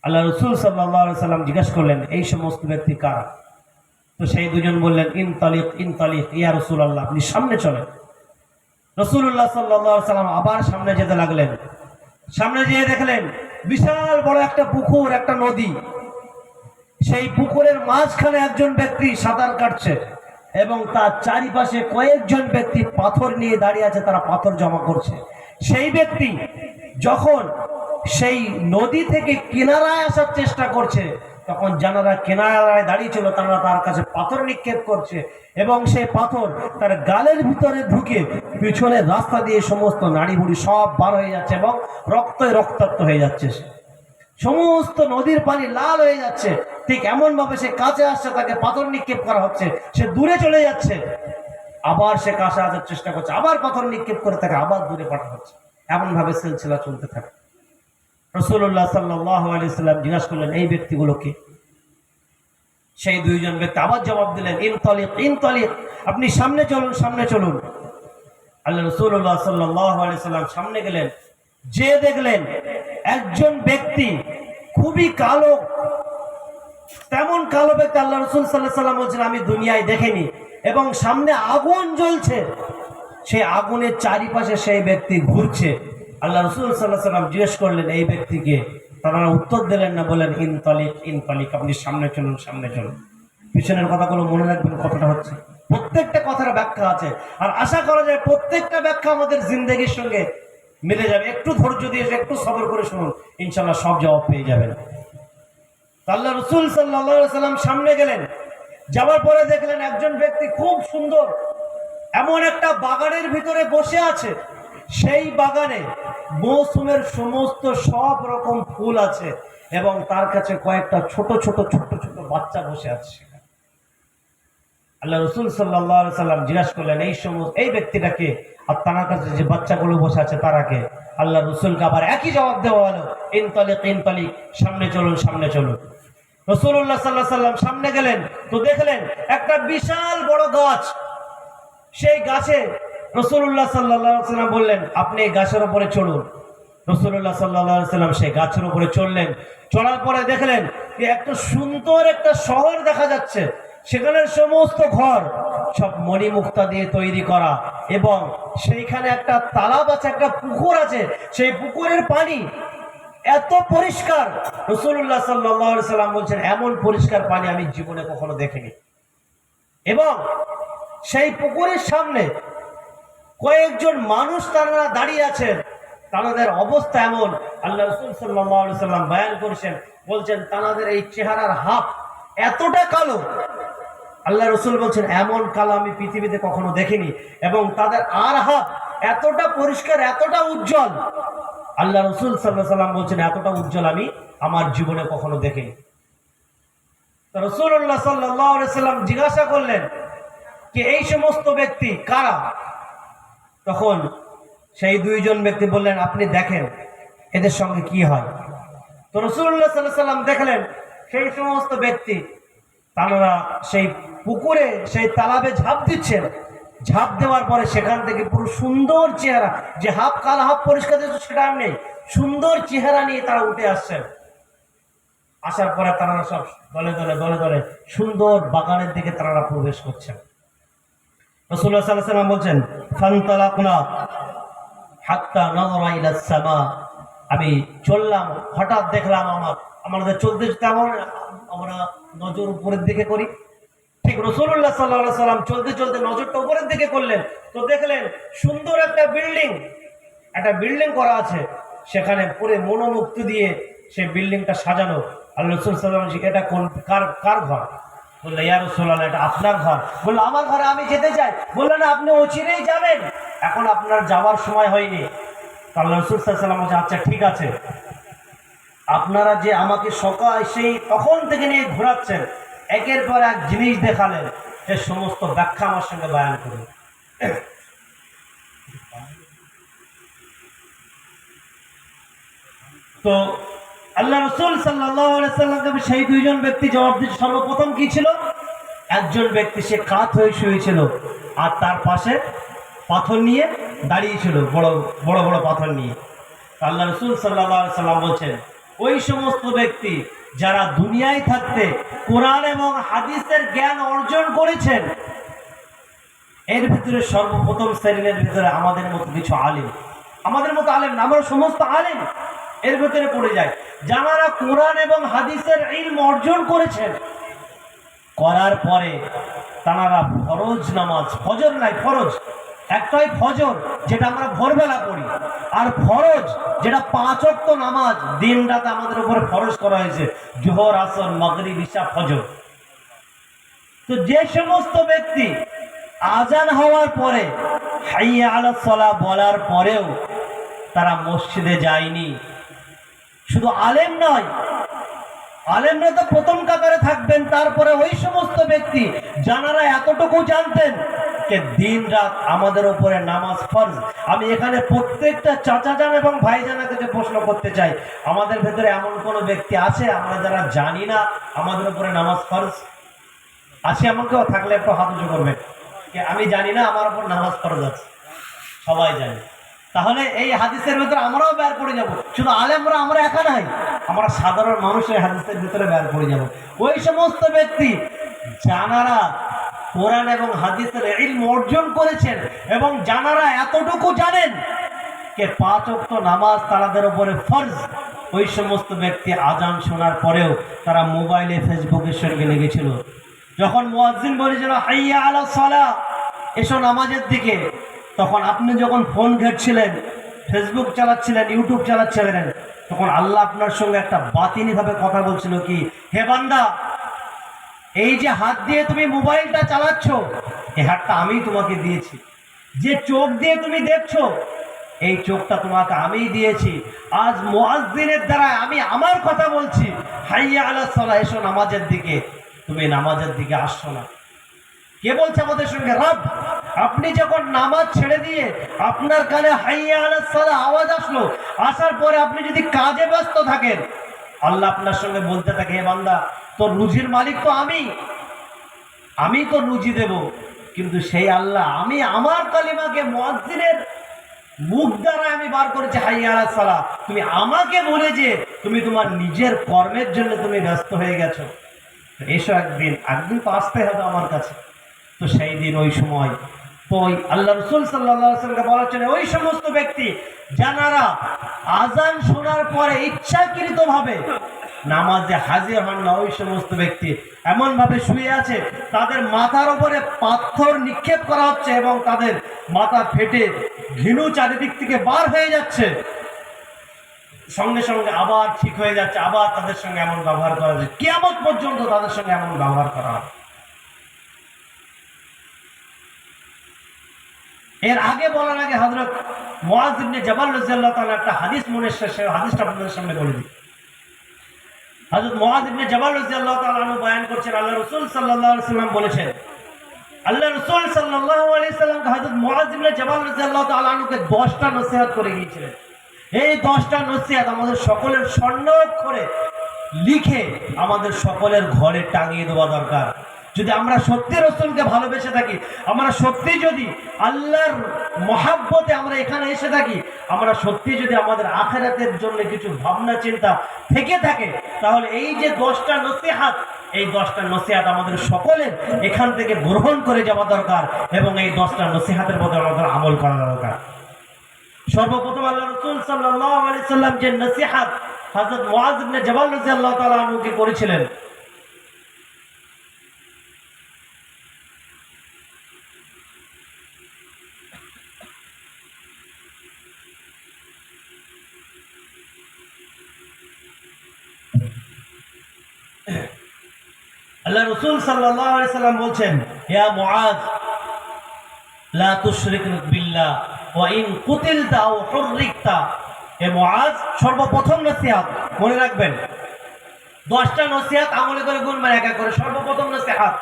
আল্লাহ রাসূল সাল্লাল্লাহু আলাইহি সাল্লাম জিজ্ঞাসা করলেন, এই সমস্ত ব্যক্তি কারা। তো সেই দুজন বললেন, ইনতালিক ইনতালিক ইয়া রাসূলুল্লাহ, আপনি সামনে চলেন। রাসূলুল্লাহ সাল্লাল্লাহু আলাইহি সাল্লাম আবার সামনে যেতে লাগলেন। সামনে যেয়ে দেখলেন বিশাল বড় একটা পুকুর, একটা নদী। সেই পুকুরের মাঝখানে একজন ব্যক্তি সাঁতার কাটছে এবং তার চারিপাশে কয়েকজন ব্যক্তি পাথর নিয়ে দাঁড়িয়ে আছে, তারা পাথর জমা করছে। সেই ব্যক্তি যখন সেই নদী থেকে কিনারায় আসার চেষ্টা করছে, তখন যারা কিনারায় দাঁড়িয়েছিল তারা তার কাছে পাথর নিক্ষেপ করছে এবং সেই পাথর তার গালের ভিতরে ঢুকে পিছনের রাস্তা দিয়ে সমস্ত নাড়ি ভুড়ি সব বার হয়ে যাচ্ছে এবং রক্তাক্ত হয়ে যাচ্ছে। সমস্ত নদীর পানি লাল হয়ে যাচ্ছে। ঠিক এমন ভাবে সে কাছে আসছে, তাকে পাথর নিক্ষেপ করা হচ্ছে, সে দূরে চলে যাচ্ছে, আবার সে কাছে আসার চেষ্টা করছে, আবার পাথর নিক্ষেপ করে তাকে আবার দূরে পাঠানো হচ্ছে। এমন ভাবে সিলসিলা চলতে থাকে। রাসূলুল্লাহ সাল্লাল্লাহু আলাইহি ওয়াসাল্লাম জিজ্ঞাসা করলেন, এই ব্যক্তিগুলোকে? সেই দুইজন ব্যক্তি আবার জবাব দিলেন, ইনতালিক ইনতালিক, আপনি সামনে চলুন, সামনে চলুন। আল্লাহ রাসূলুল্লাহ সাল্লাল্লাহু আলাইহি ওয়াসাল্লাম সামনে গেলেন, যে দেখলেন একজন ব্যক্তি খুবই কালো, তেমন কালো ব্যক্তি আল্লাহ রাসূল সাল্লাল্লাহু আলাইহি ওয়াসাল্লাম বলছেন আমি দুনিয়ায় দেখিনি, এবং সামনে আগুন জ্বলছে, সেই আগুনের চারিপাশে সেই ব্যক্তি ঘুরছে। আল্লাহ রাসূল সাল্লাল্লাহু আলাইহি ওয়াসাল্লাম জিজ্ঞেস করলেন, এই ব্যক্তিকে? তারা উত্তর দিলেন না, বলেন ইনতালিক ইনতালিক, আপনি সামনে চলুন, সামনে চলুন। পিছনের কথাগুলো মনে রাখবেন কতটা হচ্ছে, প্রত্যেকটা কথার ব্যাখ্যা আছে, আর আশা করা যায় প্রত্যেকটা ব্যাখ্যা আমাদের জিন্দেগির সঙ্গে মিলে যাবে। একটু ধৈর্য দিয়ে, একটু সবর করে শুনুন, ইনশাআল্লাহ সব জবাব পেয়ে যাবেন। আল্লাহ রাসূল সাল্লাল্লাহু আলাইহি ওয়াসাল্লাম সামনে গেলেন, যাওয়ার পরে দেখলেন একজন ব্যক্তি খুব সুন্দর এমন একটা বাগানের ভিতরে বসে আছে। সেই বাগানে মৌসুমের সমস্ত সব রকম ফুল আছে এবং তার কাছে কয়েকটা ছোট ছোট বাচ্চা বসে আছে। আল্লাহ রাসূল সাল্লাল্লাহু আলাইহি ওয়াসাল্লাম জিজ্ঞাসা করলেন, এই ব্যক্তিটাকে? আর তার কাছে যে বাচ্চাগুলো বসে আছে তারাকে? আল্লাহ রাসূলকে আবার একই জবাব দেওয়া হলো, ইনতালিক ইনতালিক, সামনে চলুন, সামনে চলুন। রাসূলুল্লাহ সাল্লাল্লাহু আলাইহি ওয়াসাল্লাম সামনে গেলেন, তো দেখলেন একটা বিশাল বড় গাছ। সেই গাছে রাসূলুল্লাহ সাল্লাল্লাহু আলাইহি ওয়াসাল্লাম বললেন, আপনি এই গাছের উপরে চড়ুন। রাসূলুল্লাহ সাল্লাল্লাহু আলাইহি ওয়াসাল্লাম সেই গাছের উপরে চড়লেন। চড়ার পরে দেখলেন যে একটা সুন্দর একটা শহর দেখা যাচ্ছে। সেখানের সমস্ত ঘর সব মণিমুক্তা দিয়ে তৈরি করা, এবং সেইখানে একটা তালাব আছে, একটা পুকুর আছে। সেই পুকুরের পানি এত পরিষ্কার, রাসূলুল্লাহ সাল্লাল্লাহু আলাইহি ওয়াসাল্লাম বলছেন এমন পরিষ্কার পানি আমি জীবনে কখনো দেখিনি। এবং সেই পুকুরের সামনে কয়েকজন মানুষ তারা দাঁড়িয়ে আছেন, তাদের অবস্থা এমন, আল্লাহ রাসূল সাল্লাল্লাহু আলাইহি ওয়াসাল্লাম বয়ান করেছেন, বলছেন তাদের এই চেহারার হাত এতটা কালো, আল্লাহ রাসূল বলছেন এমন কালো আমি পৃথিবীতে কখনো দেখিনি। এবং তাদের আর হাত এতটা পরিষ্কার, এতটা উজ্জ্বল, আল্লাহ রাসূল সাল্লাল্লাহু আলাইহি ওয়াসাল্লাম বলছেন এতটা উজ্জ্বল আমি আমার জীবনে কখনো দেখিনি। তো রাসূলুল্লাহ সাল্লাল্লাহু আলাইহি ওয়াসাল্লাম জিজ্ঞাসা করলেন যে এই সমস্ত ব্যক্তি কারা? তখন সেই দুইজন ব্যক্তি বললেন, আপনি দেখেন এদের সঙ্গে কি হয়। তো রাসূলুল্লাহ সাল্লাল্লাহু আলাইহি ওয়াসাল্লাম দেখলেন সেই সমস্ত ব্যক্তি তারা সেই পুকুরে, সেই তালাবে ঝাঁপ দিচ্ছেন। ঝাঁপ দেওয়ার পরে সেখান থেকে পুরো সুন্দর চেহারা, যে হাফ কালো হাফ পরিষ্কার সেটা আর নেই, সুন্দর চেহারা নিয়ে তারা উঠে আসছেন। আসার পরে তারা সব দলে দলে দলে দলে সুন্দর বাগানের দিকে তারা প্রবেশ করছেন। রাসূলুল্লাহ সাল্লাল্লাহু আলাইহি ওয়াসাল্লাম বলছেন, ফান্তালাকনা হাত্তা নাযরা ইলাস সামা, আমি চললাম, হঠাৎ দেখলাম আমাদের চলতে তেমন আমরা নজর উপরের দিকে করি, ঠিক রাসূলুল্লাহ সাল্লাল্লাহু আলাইহি ওয়াসাল্লাম চলতে চলতে নজরটা উপরের দিকে করলেন। তো দেখলেন সুন্দর একটা বিল্ডিং করা আছে, সেখানে পুরো মনোমুক্তি দিয়ে সেই বিল্ডিংটা সাজানো। আল্লাহ রাসূল সাল্লাল্লাহু আলাইহি ওয়াসাল্লাম, এটা কার ঘর? বললো, ইয়া রাসূলুল্লাহ এটা আপনার ঘর। বললো, আমার ঘরে আমি যেতে চাই। বললো, না, আপনি অচিরেই যাবেন, এখন আপনার যাওয়ার সময় হয়নি। আল্লাহ রাসূল সাল্লাল্লাহু আলাইহি ওয়াসাল্লাম বলছে, আচ্ছা ঠিক আছে, আপনারা যে আমাকে সকাল সেই তখন থেকে নিয়ে ঘোরাচ্ছেন, একের পর এক জিনিস দেখালেন, এর সমস্ত ব্যাখ্যা আমার সঙ্গে বয়ান করুন। তো আল্লাহ রাসূল সাল্লাল্লাহু আলাইহি ওয়াসাল্লামকে সেই দুইজন ব্যক্তি জবাব দিচ্ছে। সর্বপ্রথম কি ছিল? একজন ব্যক্তি সে কাত হয়ে শুয়েছিল, আর তার পাশে পাথর নিয়ে দাঁড়িয়েছিল, বড় বড় বড় পাথর নিয়ে। আল্লাহ রাসূল সাল্লাল্লাহু আলাইহি ওয়াসাল্লাম বলছেন, ওই সমস্ত ব্যক্তি যারা দুনিয়ায় থাকতে কোরআন এবং হাদিসের জ্ঞান অর্জন করেছেন, এর ভিতরে সর্বপ্রথম শ্রেণীর ভিতরে আমাদের মতো কিছু আলেম, আমাদের মতো আলেম না, আমরা সমস্ত আলেম, এর ভেতরে পড়ে যায়। যারা কোরআন এবং হাদিসের ইলম অর্জন করেছেন, করার পরে তারা ফরজ নামাজ, ফজর নাই, ফরজ একটাই ফজর যেটা আমরা ভোরবেলা পড়ি, আর ফরজ যেটা 5 ওয়াক্ত নামাজ দিন রাত আমাদের উপরে ফরজ করা হয়েছে, জোহর, আসর, মাগরিব, ইশা, ফজর। তো যে সমস্ত ব্যক্তি আজান হওয়ার পরে হাইয়া আলাস সালাহ বলার পরেও তারা মসজিদে যায়নি, শুধু আলেম নয়, আলেমরা তো প্রথম কাতারে থাকবেন, তারপরে ওই সমস্ত ব্যক্তি যারা এতটুকু জানতেন যে দিন রাত আমাদের উপরে নামাজ ফরজ। আমি এখানে প্রত্যেকটা চাচাজান এবং ভাইজানাকে যে প্রশ্ন করতে চাই, আমাদের ভেতরে এমন কোনো ব্যক্তি আছে আমরা যারা জানি না আমাদের উপরে নামাজ ফরজ? আছে এমন কেউ? থাকলে একটু হাত উঁচু করবেন, আমি জানি না আমার উপর নামাজ ফরজ আছে। সবাই জানি। তাহলে এই হাদিসের ভিতরে আমরাও বের করে যাব, শুধু আলেমরা আমরা একা নাই, আমরা সাধারণ মানুষের হাদিসের ভিতরে বের করে যাব। ওই সমস্ত ব্যক্তি যারা কোরআন এবং হাদিসের ইলম অর্জন করেছেন এবং যারা এতটুকু জানেন যে 5 ওয়াক্ত নামাজ তাদের উপরে ফরজ, ওই সমস্ত ব্যক্তি আজান শোনার পরেও তারা মোবাইলে ফেসবুকের সঙ্গে লেগেছিল। যখন মুয়াজ্জিন বলেছিল হাইয়া আলাস সালাহ, এসো নামাজের দিকে, তখন আপনি যখন ফোন ঘাঁটছিলেন, ফেসবুক চালাচ্ছিলেন, ইউটিউব চালাচ্ছিলেন, তখন আল্লাহ আপনার সঙ্গে একটা বাতিনি ভাবে কথা বলছিল কি, হে বান্দা, এই যে হাত দিয়ে তুমি মোবাইলটা চালাচ্ছ, এই হাতটা আমি তোমাকে দিয়েছি। যে চোখ দিয়ে তুমি দেখছো, এই চোখটা তোমাকে আমিই দিয়েছি। আজ মুয়াজ্জিনের দ্বারা আমি আমার কথা বলছি, হাইয়া আলাস সালাহ, এসো নামাজের দিকে, তুমি নামাজের দিকে আসছো না। কে বলছে আমাদের সঙ্গে? রব। আপনি যখন নামাজ ছেড়ে দিয়ে আপনার কানে হাইয়া আলাস সালাহ আওয়াজ আসলো, আসার পরে আপনি যদি কাজে ব্যস্ত থাকেন, আল্লাহ আপনার সঙ্গে বলতে থাকে, হে বান্দা, তোর রুজির মালিক তো আমি তো রুজি দেব, কিন্তু সেই আল্লাহ, আমি আমার কালিমাকে মুয়াজ্জিনের মুখ দ্বারা আমি বার করেছি হাইয়া আলাস সালাহ, তুমি আমাকে বলে যে তুমি তোমার নিজের কর্মের জন্য তুমি ব্যস্ত হয়ে গেছো, এসো একদিন তো আসতে হবে আমার কাছে। তো সেই দিন ওই সময় তো ওই আল্লাহ রসুল সাল্লাল্লাহু আলাইহি ওয়াসাল্লামকে বলা হচ্ছে, ওই সমস্ত ব্যক্তি যারা আজান শোনার পরে ইচ্ছাকৃতভাবে নামাজে হাজির হন না, ওই সমস্ত ব্যক্তি এমনভাবে শুয়ে আছে, তাদের মাথার উপরে পাথর নিক্ষেপ করা হচ্ছে এবং তাদের মাথা ফেটে ঘিনু চারিদিক থেকে বার হয়ে যাচ্ছে, সঙ্গে সঙ্গে আবার ঠিক হয়ে যাচ্ছে, আবার তাদের সঙ্গে এমন ব্যবহার করা যায়, কিয়ামত পর্যন্ত তাদের সঙ্গে এমন ব্যবহার করা হয়। এর আগে বলার আগে হযরত মুআয ইবনে জাবাল রাদিয়াল্লাহু তাআলা একটা হাদিস মনে এসেছে, সেই হাদিসটা আপনাদের সামনে বলে দিই। হযরত মুআয ইবনে জাবাল রাদিয়াল্লাহু তাআলা আনহু বয়ান করছেন, আল্লাহ রাসূল সাল্লাল্লাহু আলাইহি সাল্লাম বলেছেন, আল্লাহ রাসূল সাল্লাল্লাহু আলাইহি সাল্লাম হযরত মুআয ইবনে জাবাল রাদিয়াল্লাহু তাআলা আনহুকে 10টা নসিহত করে গিয়েছিলেন। এই 10টা নসিহত আমাদের সকলের স্বর্ণ অক্ষরে লিখে আমাদের সকলের ঘরে টাঙিয়ে দেওয়া দরকার। যদি আমরা সত্যি রাসূলকে ভালোবেসে থাকি, আমরা সত্যি যদি আল্লাহর মহাব্বতে আমরা এখানে এসে থাকি, আমরা সত্যি যদি আমাদের আখিরাতের জন্য কিছু ভাবনা চিন্তা থেকে থাকে, তাহলে এই যে 10টা নসিহত, এই 10টা নসিহত আমাদের সকলের এখান থেকে গ্রহণ করে যাওয়া দরকার এবং এই 10টা নসিহতের মধ্যে আমাদের আমল করা দরকার। সর্বপ্রথম আল্লাহ রাসূল সাল্লাল্লাহু আলাইহি সাল্লাম যে নসিহত হযরত মুআয ইবনে জাবাল রাদিয়াল্লাহু তাআলা আনহুকে করেছিলেন, আল্লাহ রাসূল সাল্লাল্লাহু আলাইহি সাল্লাম বলছেন, ইয়া মুআয, লা তুশরিক বিল্লাহ ওয়া ইন কুতিলতা আও হুররিকতা। এ মুআয, সর্বপ্রথম নসিহত মনে রাখবেন, 10টা নসিহত আমলে করে গুনবেন এক এক করে। সর্বপ্রথম নসিহত,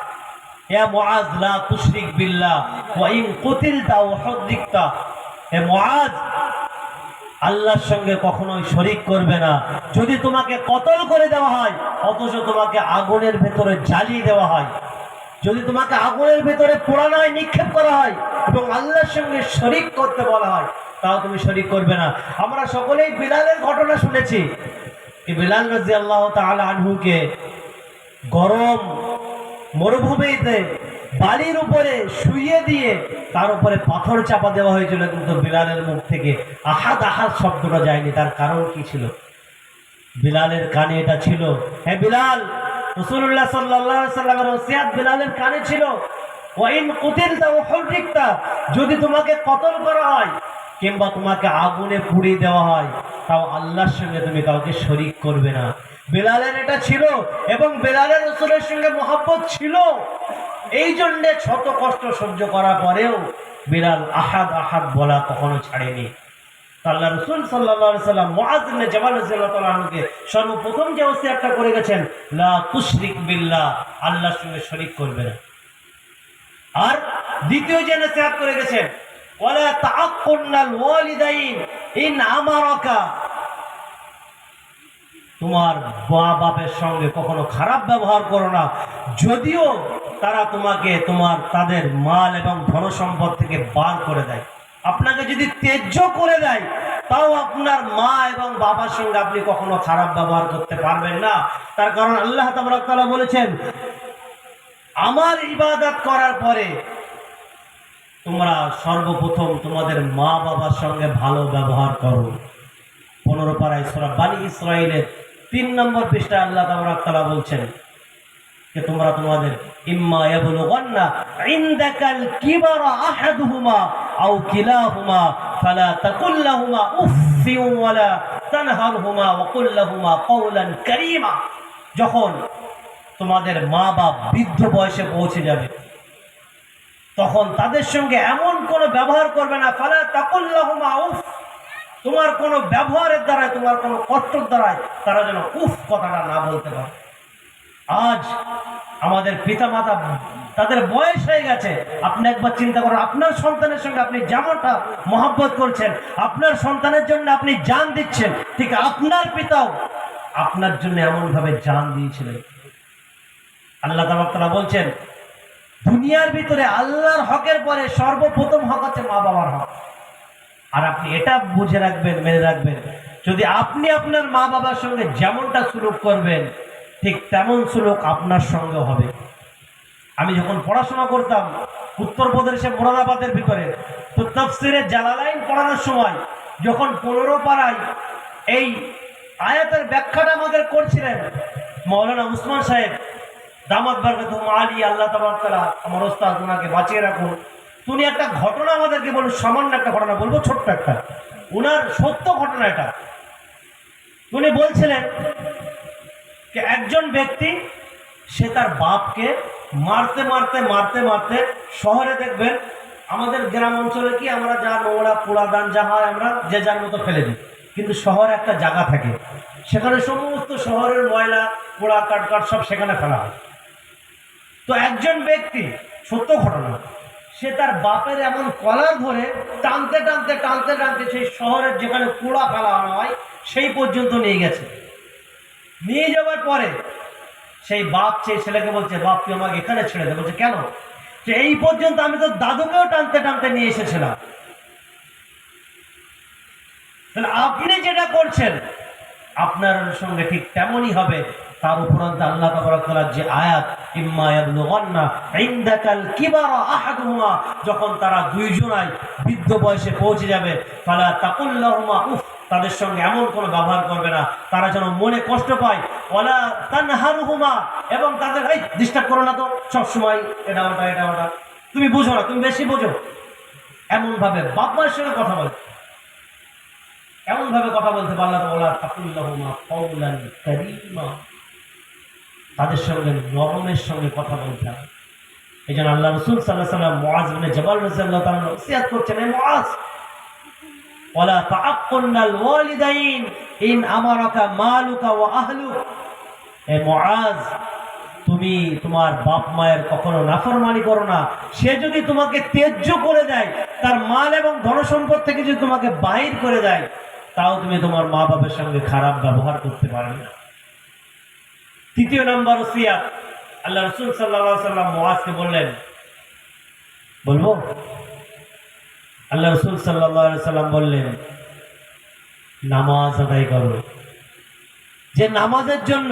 ইয়া মুআয, লা তুশরিক বিল্লাহ ওয়া ইন কুতিলতা আও হুররিকতা। এ মুআয, আল্লাহর সঙ্গে কখনোই শরীক করবে না। যদি তোমাকে কতল করে দেওয়া হয় অথচ তোমাকে আগুনের ভেতরে জ্বালিয়ে দেওয়া হয়, যদি তোমাকে আগুনের ভেতরে পোড়ানো হয়, নিক্ষেপ করা হয় এবং আল্লাহর সঙ্গে শরীক করতে বলা হয়, তাও তুমি শরীক করবে না। আমরা সকলেই বিলালের ঘটনা শুনেছি। বিলাল রাদিয়াল্লাহু তাআলা আনহুকে গরম মরুভূমিতে বালির উপরে শুইয়ে দিয়ে তার উপরে পাথর চাপা দেওয়া হয়েছিল, কিন্তু বিলালের মুখ থেকে আহাদ আহাদ শব্দটা যায়নি। তার কারণ কি ছিল? বিলালের কানে এটা ছিল। হ্যাঁ বিলাল, রাসূলুল্লাহ সাল্লাল্লাহু আলাইহি সাল্লামের ওসিয়াত বিলালের কানে ছিল, ওয়াইন কুতিলতা ওয়া হুররিকতা, যদি তোমাকে কতল করা হয় কিংবা তোমাকে আগুনে পুড়িয়ে দেওয়া হয়, তাও আল্লাহর সঙ্গে তুমি কাউকে শরীক করবে না। বিলালের এটা ছিল, এবং বিলালের রাসূলের সঙ্গে মহব্বত ছিল। এই জন্যে শত কষ্ট সহ্য করার পরেও বিলাল আহাদ আহাদ বলা কখনো ছাড়েনি। আল্লাহ রাসূল সাল্লাল্লাহু আলাইহি সাল্লাম মুআয ইবনে জাবাল রাদিয়াল্লাহু তাআলা আনহুকে সর্বপ্রথম যে ওসিয়তটা করে গেছেন, লা তুশরিক বিল্লাহ, আল্লাহর সঙ্গে শরীক করবে না। আর দ্বিতীয় যে নসিহত করে গেছেন, ওয়ালা তাআক্কুনাল ওয়ালিদাইন ইন আমারাকা, তোমার মা বাপের সঙ্গে কখনো খারাপ ব্যবহার করো না, যদিও তারা তোমাকে তাদের মাল এবং ধন সম্পদ থেকে বার করে দেয়। আপনাকে যদি ত্যায্য করে দেয়, তাও আপনার মা এবং বাবার সঙ্গে আপনি কখনো খারাপ ব্যবহার করতে পারবেন না। তার কারণ আল্লাহ তাবারক তাআলা বলেছেন, আমার ইবাদত করার পরে তোমরা সর্বপ্রথম তোমাদের মা বাবার সঙ্গে ভালো ব্যবহার করো। 15 পারায় সূরা বানী ইসরাঈলের 3 নম্বর পৃষ্ঠায় আল্লাহ তাবারক তাআলা বলছেন যে তোমরা তোমাদের ইম্মা ইয়াবলুগান্না ইনদাকাল কিবারা আহাদুহুমা আও কিলাহুমা ফালা তাকুল লাহুমা উফফিন ওয়ালা তানহারহুমা ওয়া কুল লাহুমা কাওলান কারীমা, যখন তোমাদের মা বাপ বৃদ্ধ বয়সে পৌঁছে যাবে তখন তাদের সঙ্গে এমন কোনো ব্যবহার করবে না, ফালা তাকুল লাহুমা উফ, তোমার কোনো ব্যবহারের দ্বারায়, তোমার কোনো কষ্টের দ্বারায় তারা যেন উফ কথাটা না বলতে পারে। আজ আমাদের পিতামাতা তাদের বয়স হয়ে গেছে, আপনি একবার চিন্তা করেন, আপনার সন্তানের সঙ্গে আপনি যেমনটা মহব্বত করছেন, আপনার সন্তানের জন্য আপনি জান দিচ্ছেন, ঠিক আপনার পিতাও আপনার জন্য এমনভাবে জান দিয়েছিলেন। আল্লাহ তাআলা বলছেন, দুনিয়ার ভিতরে আল্লাহর হকের পরে সর্বপ্রথম হক হচ্ছে মা বাবার হক। আর আপনি এটা বুঝে রাখবেন, মেনে রাখবেন, যদি আপনি আপনার মা বাবার সঙ্গে যেমনটা সুলুক করবেন, ঠিক তেমন সুলুক আপনার সঙ্গে হবে। আমি যখন পড়াশোনা করতাম উত্তরপ্রদেশে মুরাদাবাদের ভিতরে, তো তাফসিরে জালালাইন পড়ানোর সময় যখন 15 পারায় এই আয়াতের ব্যাখ্যাটা আমাদের করছিলেন মাওলানা উসমান সাহেব দামাত বারকাতুহু আলী, আল্লাহ তাবারক তাআলা আমার ওস্তাদ, ওনাকে বাঁচিয়ে রাখুন, উনি একটা ঘটনা আমাদেরকে বলুন, সামান্য একটা ঘটনা বলবো, ছোট্ট একটা, উনার সত্য ঘটনা এটা। উনি বলছিলেন যে একজন ব্যক্তি, সে তার বাপকে মারতে মারতে মারতে মারতে, শহরে দেখবেন আমাদের গ্রাম অঞ্চলে কি আমরা যা নোংরা পোড়াদান যা হয় আমরা যে যার মতো ফেলে দিই, কিন্তু শহরে একটা জায়গা থাকে, সেখানে সমস্ত শহরের ময়লা পোড়া কাটকাট সব সেখানে ফেলা হয়। তো একজন ব্যক্তি, সত্য ঘটনা, সে তার বাপের এমন কলার ধরে টানতে টানতে টানতে টানতে সেই শহরের যেখানে পোড়া ফেলা হয় সেই পর্যন্ত নিয়ে গেছে। নিয়ে যাওয়ার পরে সেই বাপ সেই ছেলেকে বলছে, বাপ তুই আমাকে এখানে ছেড়ে দে। বলছে কেন? যে এই পর্যন্ত আমি তো দাদুকেও টানতে টানতে নিয়ে এসেছিলাম। তাহলে আপনি যেটা করছেন আপনার সঙ্গে ঠিক তেমনই হবে। তার উপরন্ত আল্লাহ তাবারক তাআলা যে আয়াত, ইম্মা ইয়াবলুগান্না ইনদাকাল কিবারা আহাদুহুমা, যখন তারা দুইজনাই বৃদ্ধ বয়সে পৌঁছে যাবে, ফালা তাকুল লাহুমা উফ, তাদের সঙ্গে এমন কোনো ব্যবহার করবে না তারা যেন মনে কষ্ট পায়, ওয়ালা তানহারহুমা, এবং তাদের এই ডিস্টার্ব করো না তো, সবসময় এটা ওটা এটা ওটা, তুমি বুঝো না, তুমি বেশি বোঝো, এমনভাবে বাপ মায়ের সঙ্গে কথা বলে, এমনভাবে কথা বলতে পারলাম, ওয়ালা তাকুল লাহুমা কাওলান কারীমা, তাদের সঙ্গে নরমের সঙ্গে কথা বলতে হবে। এই জন্য আল্লাহ রাসূল সাল্লাল্লাহু আলাইহি ওয়াসাল্লাম মুআয ইবনে জাবাল রাদিয়াল্লাহু তাআলা ওসিয়ত করছেন, হে মুআয, ওয়ালা তাআক্কুনাল ওয়ালিদাইন ইন আমারাকা মালুকা ওয়া আহলুক, হে মুআয, তুমি তোমার বাপ মায়ের কখনো নাফরমানি করো না। সে যদি তোমাকে ত্যায্য করে দেয়, তার মাল এবং ধনসম্পদ থেকে যদি তোমাকে বাহির করে দেয়, তাও তুমি তোমার মা বাবার সঙ্গে খারাপ ব্যবহার করতে পারবে না। তৃতীয় নম্বর ওসিয়ত, আল্লাহ রাসূল সাল্লাল্লাহু আলাইহি ওয়াসাল্লাম মুআযকে বললেন, বলবো? আল্লাহ রাসূল সাল্লাল্লাহু আলাইহি ওয়াসাল্লাম বললেন, নামাজ আদায় করো। যে নামাজের জন্য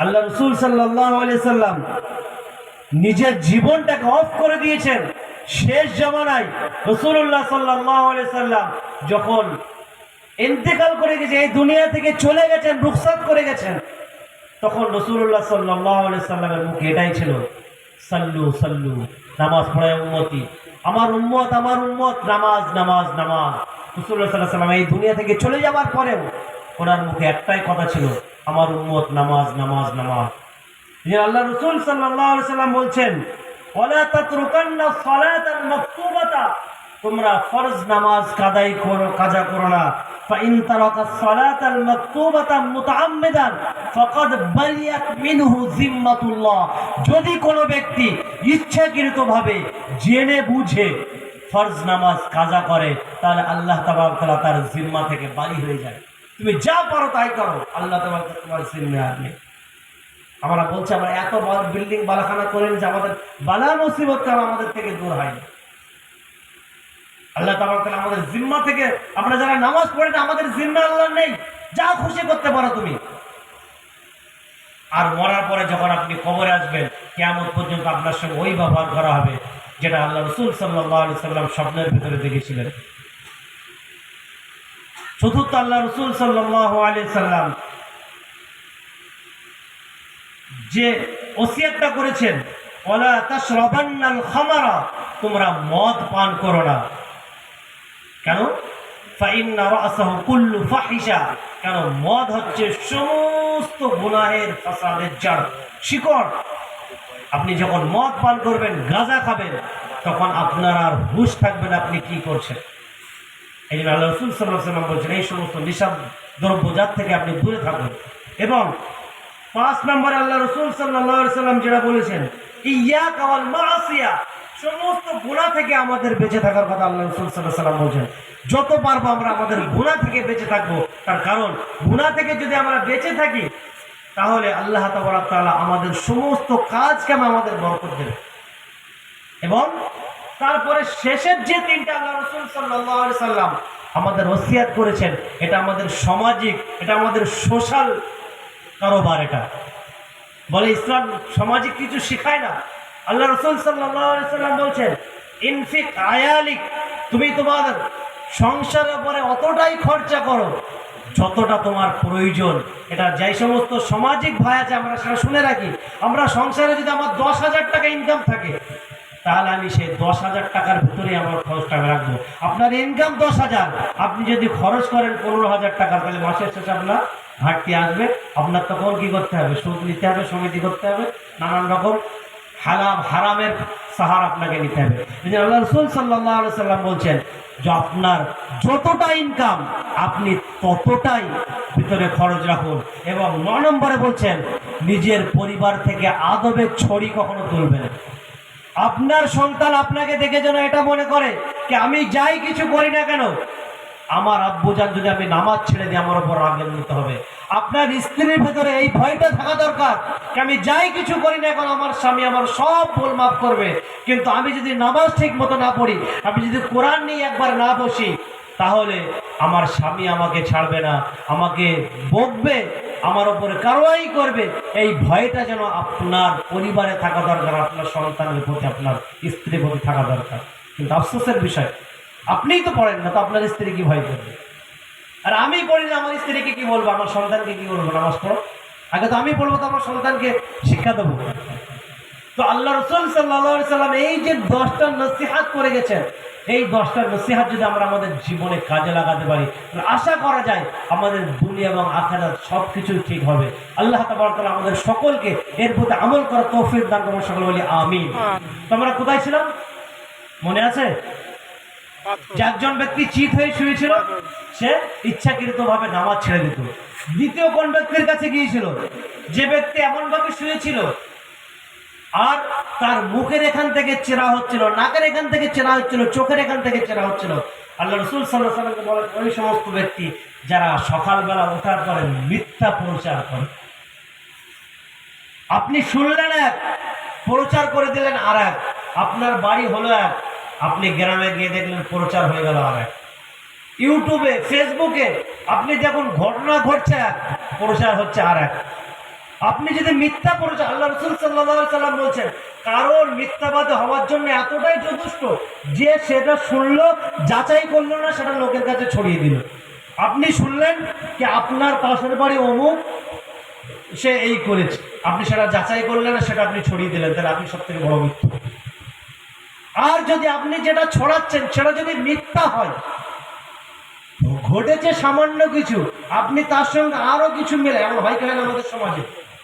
আল্লাহ রাসূল সাল্লাল্লাহু আলাইহি ওয়াসাল্লাম নিজের জীবনটাকে অফ করে দিয়েছেন। শেষ জামানায় রাসূলুল্লাহ সাল্লাল্লাহু আলাইহি ওয়াসাল্লাম যখন ইন্তেকাল করে গেছে, এই দুনিয়া থেকে চলে গেছেন, রুখসাত করে গেছেন, তখন রাসূলুল্লাহ সাল্লাল্লাহু আলাইহি সাল্লামের মুখে এটাই ছিল, সাল্লু সাল্লু, নামাজ পড়ায় উম্মতি, আমার উম্মত আমার উম্মত, নামাজ নামাজ নামাজ। রাসূলুল্লাহ সাল্লাল্লাহু আলাইহি সাল্লাম এই দুনিয়া থেকে চলে যাওয়ার পরেও ওনার মুখে একটাই কথা ছিল, আমার উম্মত নামাজ নামাজ নামাজ। যে আল্লাহ রাসূল সাল্লাল্লাহু আলাইহি সাল্লাম বলছেন, ওয়ালা তাতরুকান্না সালাতাল মাকতুবাতা, তোমরা ফরজ নামাজ কাদাই করো, কাজা করো না। ফাইন তারাকাস সালাতাল মাকতুবাতা মুতাআম্মিদান ফাকাদ বালিয়াত মিনহু জিম্মাতুল্লাহ, যদি কোনো ব্যক্তি ইচ্ছাকৃতভাবে জেনে বুঝে ফরজ নামাজ কাজা করে, তাহলে আল্লাহ তাবারক ওয়া তাআলা তার জিম্মা থেকে বালি হয়ে যায়। তুমি যা পারো তাই করো, আল্লাহ তাবারক ওয়া তাআলা তোমার জিম্মায় আসবে। আমরা বলছি আমরা এত বিল্ডিং বালাখানা করেন যে আমাদের বালা মুসিবত কারণ আমাদের থেকে দূর হয় না। আল্লাহ তাবারক ওয়া তাআলা আমাদের জিম্মা থেকে, আমরা যারা নামাজ পড়ি না, আমাদের জিম্মা আল্লাহ নেই, যা খুশি করতে পারো তুমি। আর মরার পরে যখন আপনি কবরে আসবেন, কিয়ামত পর্যন্ত আপনার সঙ্গে ওই ব্যবহার করা হবে যেটা আল্লাহ রাসূল সাল্লাল্লাহু আলাইহি সাল্লাম স্বপ্নের ভিতরে দেখেছিলেন। চতুর্থ, আল্লাহ রাসূল সাল্লাল্লাহু আলাইহি সাল্লাম যে ওসিয়তটা করেছেন, ওয়ালা তাশরাবান্নাল খামারা, তোমরা মদ পান করো না। কেন? ফাইন্না রাসাহু কুল্লু ফাহিশা, কেন মদ হচ্ছে সমস্ত গুনাহের ফাসাদের জড়, শিকড়। আপনি যখন মদ পান করবেন, গাঁজা খাবেন, তখন আপনার আর হুঁশ থাকবে না আপনি কি করছেন। এই জন্য আল্লাহ রাসূল সাল্লাল্লাহু আলাইহি ওয়াসাল্লাম বলছেন, এই সমস্ত নিশা দ্রব্যজাত থেকে আপনি দূরে থাকুন। এবং 5 নম্বরে আল্লাহ রাসূল সাল্লাল্লাহু আলাইহি ওয়াসাল্লাম যেটা বলেছেন, ইয়াকা ওয়াল মাসিয়া, সমস্ত গুনাহ থেকে আমাদের বেঁচে থাকার কথা আল্লাহ রাসূল সাল্লাল্লাহু আলাইহি ওয়াসাল্লাম বলেছেন। যত পারবো আমরা আমাদের গুনাহ থেকে বেঁচে থাকবো, তার কারণ গুনাহ থেকে যদি আমরা বেঁচে থাকি তাহলে আল্লাহ তাবারক ওয়া তাআলা আমাদের সমস্ত কাজকে আমাদের বরকত দেবে। এবং তারপরে শেষের যে 3টা আল্লাহ রাসূল সাল্লাল্লাহু আলাইহি সাল্লাম আমাদের ওসিয়ত করেছেন, এটা আমাদের সামাজিক, এটা আমাদের সোশ্যাল কারোবার। এটা বলে ইসলাম সামাজিক কিছু শেখায় না। আল্লাহ রাসূল সাল্লাল্লাহু আলাইহি সাল্লাম বলছেন, ইনফিক আয়ালিক, তুমি তোমার সংসারের উপরে অতটাই খরচা করো যতটা তোমার প্রয়োজন। এটা যাই সমস্ত সামাজিক ভাই আছে আমরা সেটা শুনে রাখি। আমরা সংসারে যদি আমার 10,000 টাকা ইনকাম থাকে, তাহলে আমি সেই 10,000 টাকার ভিতরে আমার খরচটা রাখবো। আপনার ইনকাম 10,000, আপনি যদি খরচ করেন 15,000 টাকা, তাহলে মাসের শেষে আপনার ঘাটতি আসবে। আপনার তখন কি করতে হবে? সুদ নিতে হবে, সমিতি করতে হবে, নানান রকম হারামের সাহারা আপনাকে নিতে হবে। এই জন্য আল্লাহ রাসূল সাল্লাল্লাহু আলাইহি সাল্লাম বলছেন যে আপনার যতটা ইনকাম আপনি ততটাই ভিতরে খরচ রাখুন। এবং 9 নম্বরে বলছেন, নিজের পরিবার থেকে আদবের ছড়ি কখনো তুলবেন না। আপনার সন্তান আপনাকে দেখে যেন এটা মনে করে যে আমি যাই কিছু করি না কেন, আমার আব্বুজান যদি আমি নামাজ ছেড়ে দিই আমার উপর রাগান্বিত হবে। আপনার স্ত্রীর ভেতরে এই ভয়টা থাকা দরকার যে আমি যাই কিছু করি না এখন আমার স্বামী আমার সব ভুল মাফ করবে, কিন্তু আমি যদি নামাজ ঠিক মতো না পড়ি, আমি যদি কোরআন নিয়ে একবার না বসি, তাহলে আমার স্বামী আমাকে ছাড়বে না, আমাকে বকবে, আমার উপরে কারওয়াই করবে। এই ভয়টা যেন আপনার পরিবারে থাকা দরকার, আপনার সন্তানের প্রতি, আপনার স্ত্রীর প্রতি থাকা দরকার। কিন্তু আফসোসের বিষয়, আপনিই তো পড়েন না, তো আপনার স্ত্রী কি ভয় করবে? আর আমি পড়ি না, আমার স্ত্রীকে কি বলবো, আমার সন্তানকে কি বলবো? নামাজ পড়ো, আগে তো আমি পড়বো, তো আমার সন্তানকে শিক্ষা দেবো। তো আল্লাহ রাসূল সাল্লাল্লাহু আলাইহি সাল্লাম এই যে 10টা নসিহত করে গেছেন, এই 10টা নসিহত যদি আমরা আমাদের জীবনে কাজে লাগাতে পারি, তাহলে আশা করা যায় আমাদের দুনিয়া এবং আখিরাত সবকিছুই ঠিক হবে। আল্লাহ তাবারক ওয়া তাআলা আমাদের সকলকে এর প্রতি আমল করার তৌফিক দান করুন। সকলে বলি আমিন। তো আমরা কোথায় ছিলাম মনে আছে? যে একজন ব্যক্তি চিত হয়ে শুয়েছিল, সে ইচ্ছাকৃতভাবে নামাজ ছেড়ে দিত। দ্বিতীয় কোন ব্যক্তির কাছে গিয়েছিল? যে ব্যক্তি এমনভাবে শুয়েছিল আর তার মুখের এখান থেকে চেরা হচ্ছিল, নাকের এখান থেকে চেরা হচ্ছিল, চোখের এখান থেকে চেরা হচ্ছিল। আল্লাহ রাসূল সাল্লাল্লাহু আলাইহি ওয়াসাল্লাম বলেন, ওই সমস্ত ব্যক্তি যারা সকালবেলা ওঠার পরে মিথ্যা প্রচার করে। আপনি শুনলেন এক, প্রচার করে দিলেন আর এক। আপনার বাড়ি হলো এক, আপনি গ্রামে গিয়ে দেখলেন প্রচার হয়ে গেল আর এক। ইউটিউবে, ফেসবুকে আপনি যখন ঘটনা ঘটছে এক, প্রচার হচ্ছে আর এক। আপনি যদি মিথ্যা প্রচার, আল্লাহ রাসূল সাল্লাল্লাহু আলাইহি ওয়াসাল্লাম বলছেন, কারণ মিথ্যাবাদী হওয়ার জন্য এতটাই যথেষ্ট যে সেটা শুনলো, যাচাই করলো না, সেটা লোকের কাছে ছড়িয়ে দিল। আপনি শুনলেন যে আপনার পাশের বাড়ি অমুক সে এই করেছে, আপনি সেটা যাচাই করলেন না, সেটা আপনি ছড়িয়ে দিলেন, তাহলে আপনি সব থেকে বড় মিথ্যা। আর যদি আপনি যেটা ছড়াচ্ছেন সেটা যদি মিথ্যা হয়, ঘটেছে সামান্য কিছু, আপনি তার সঙ্গে আরো কিছু মিলে, এমন হয় কেন আমাদের সমাজে?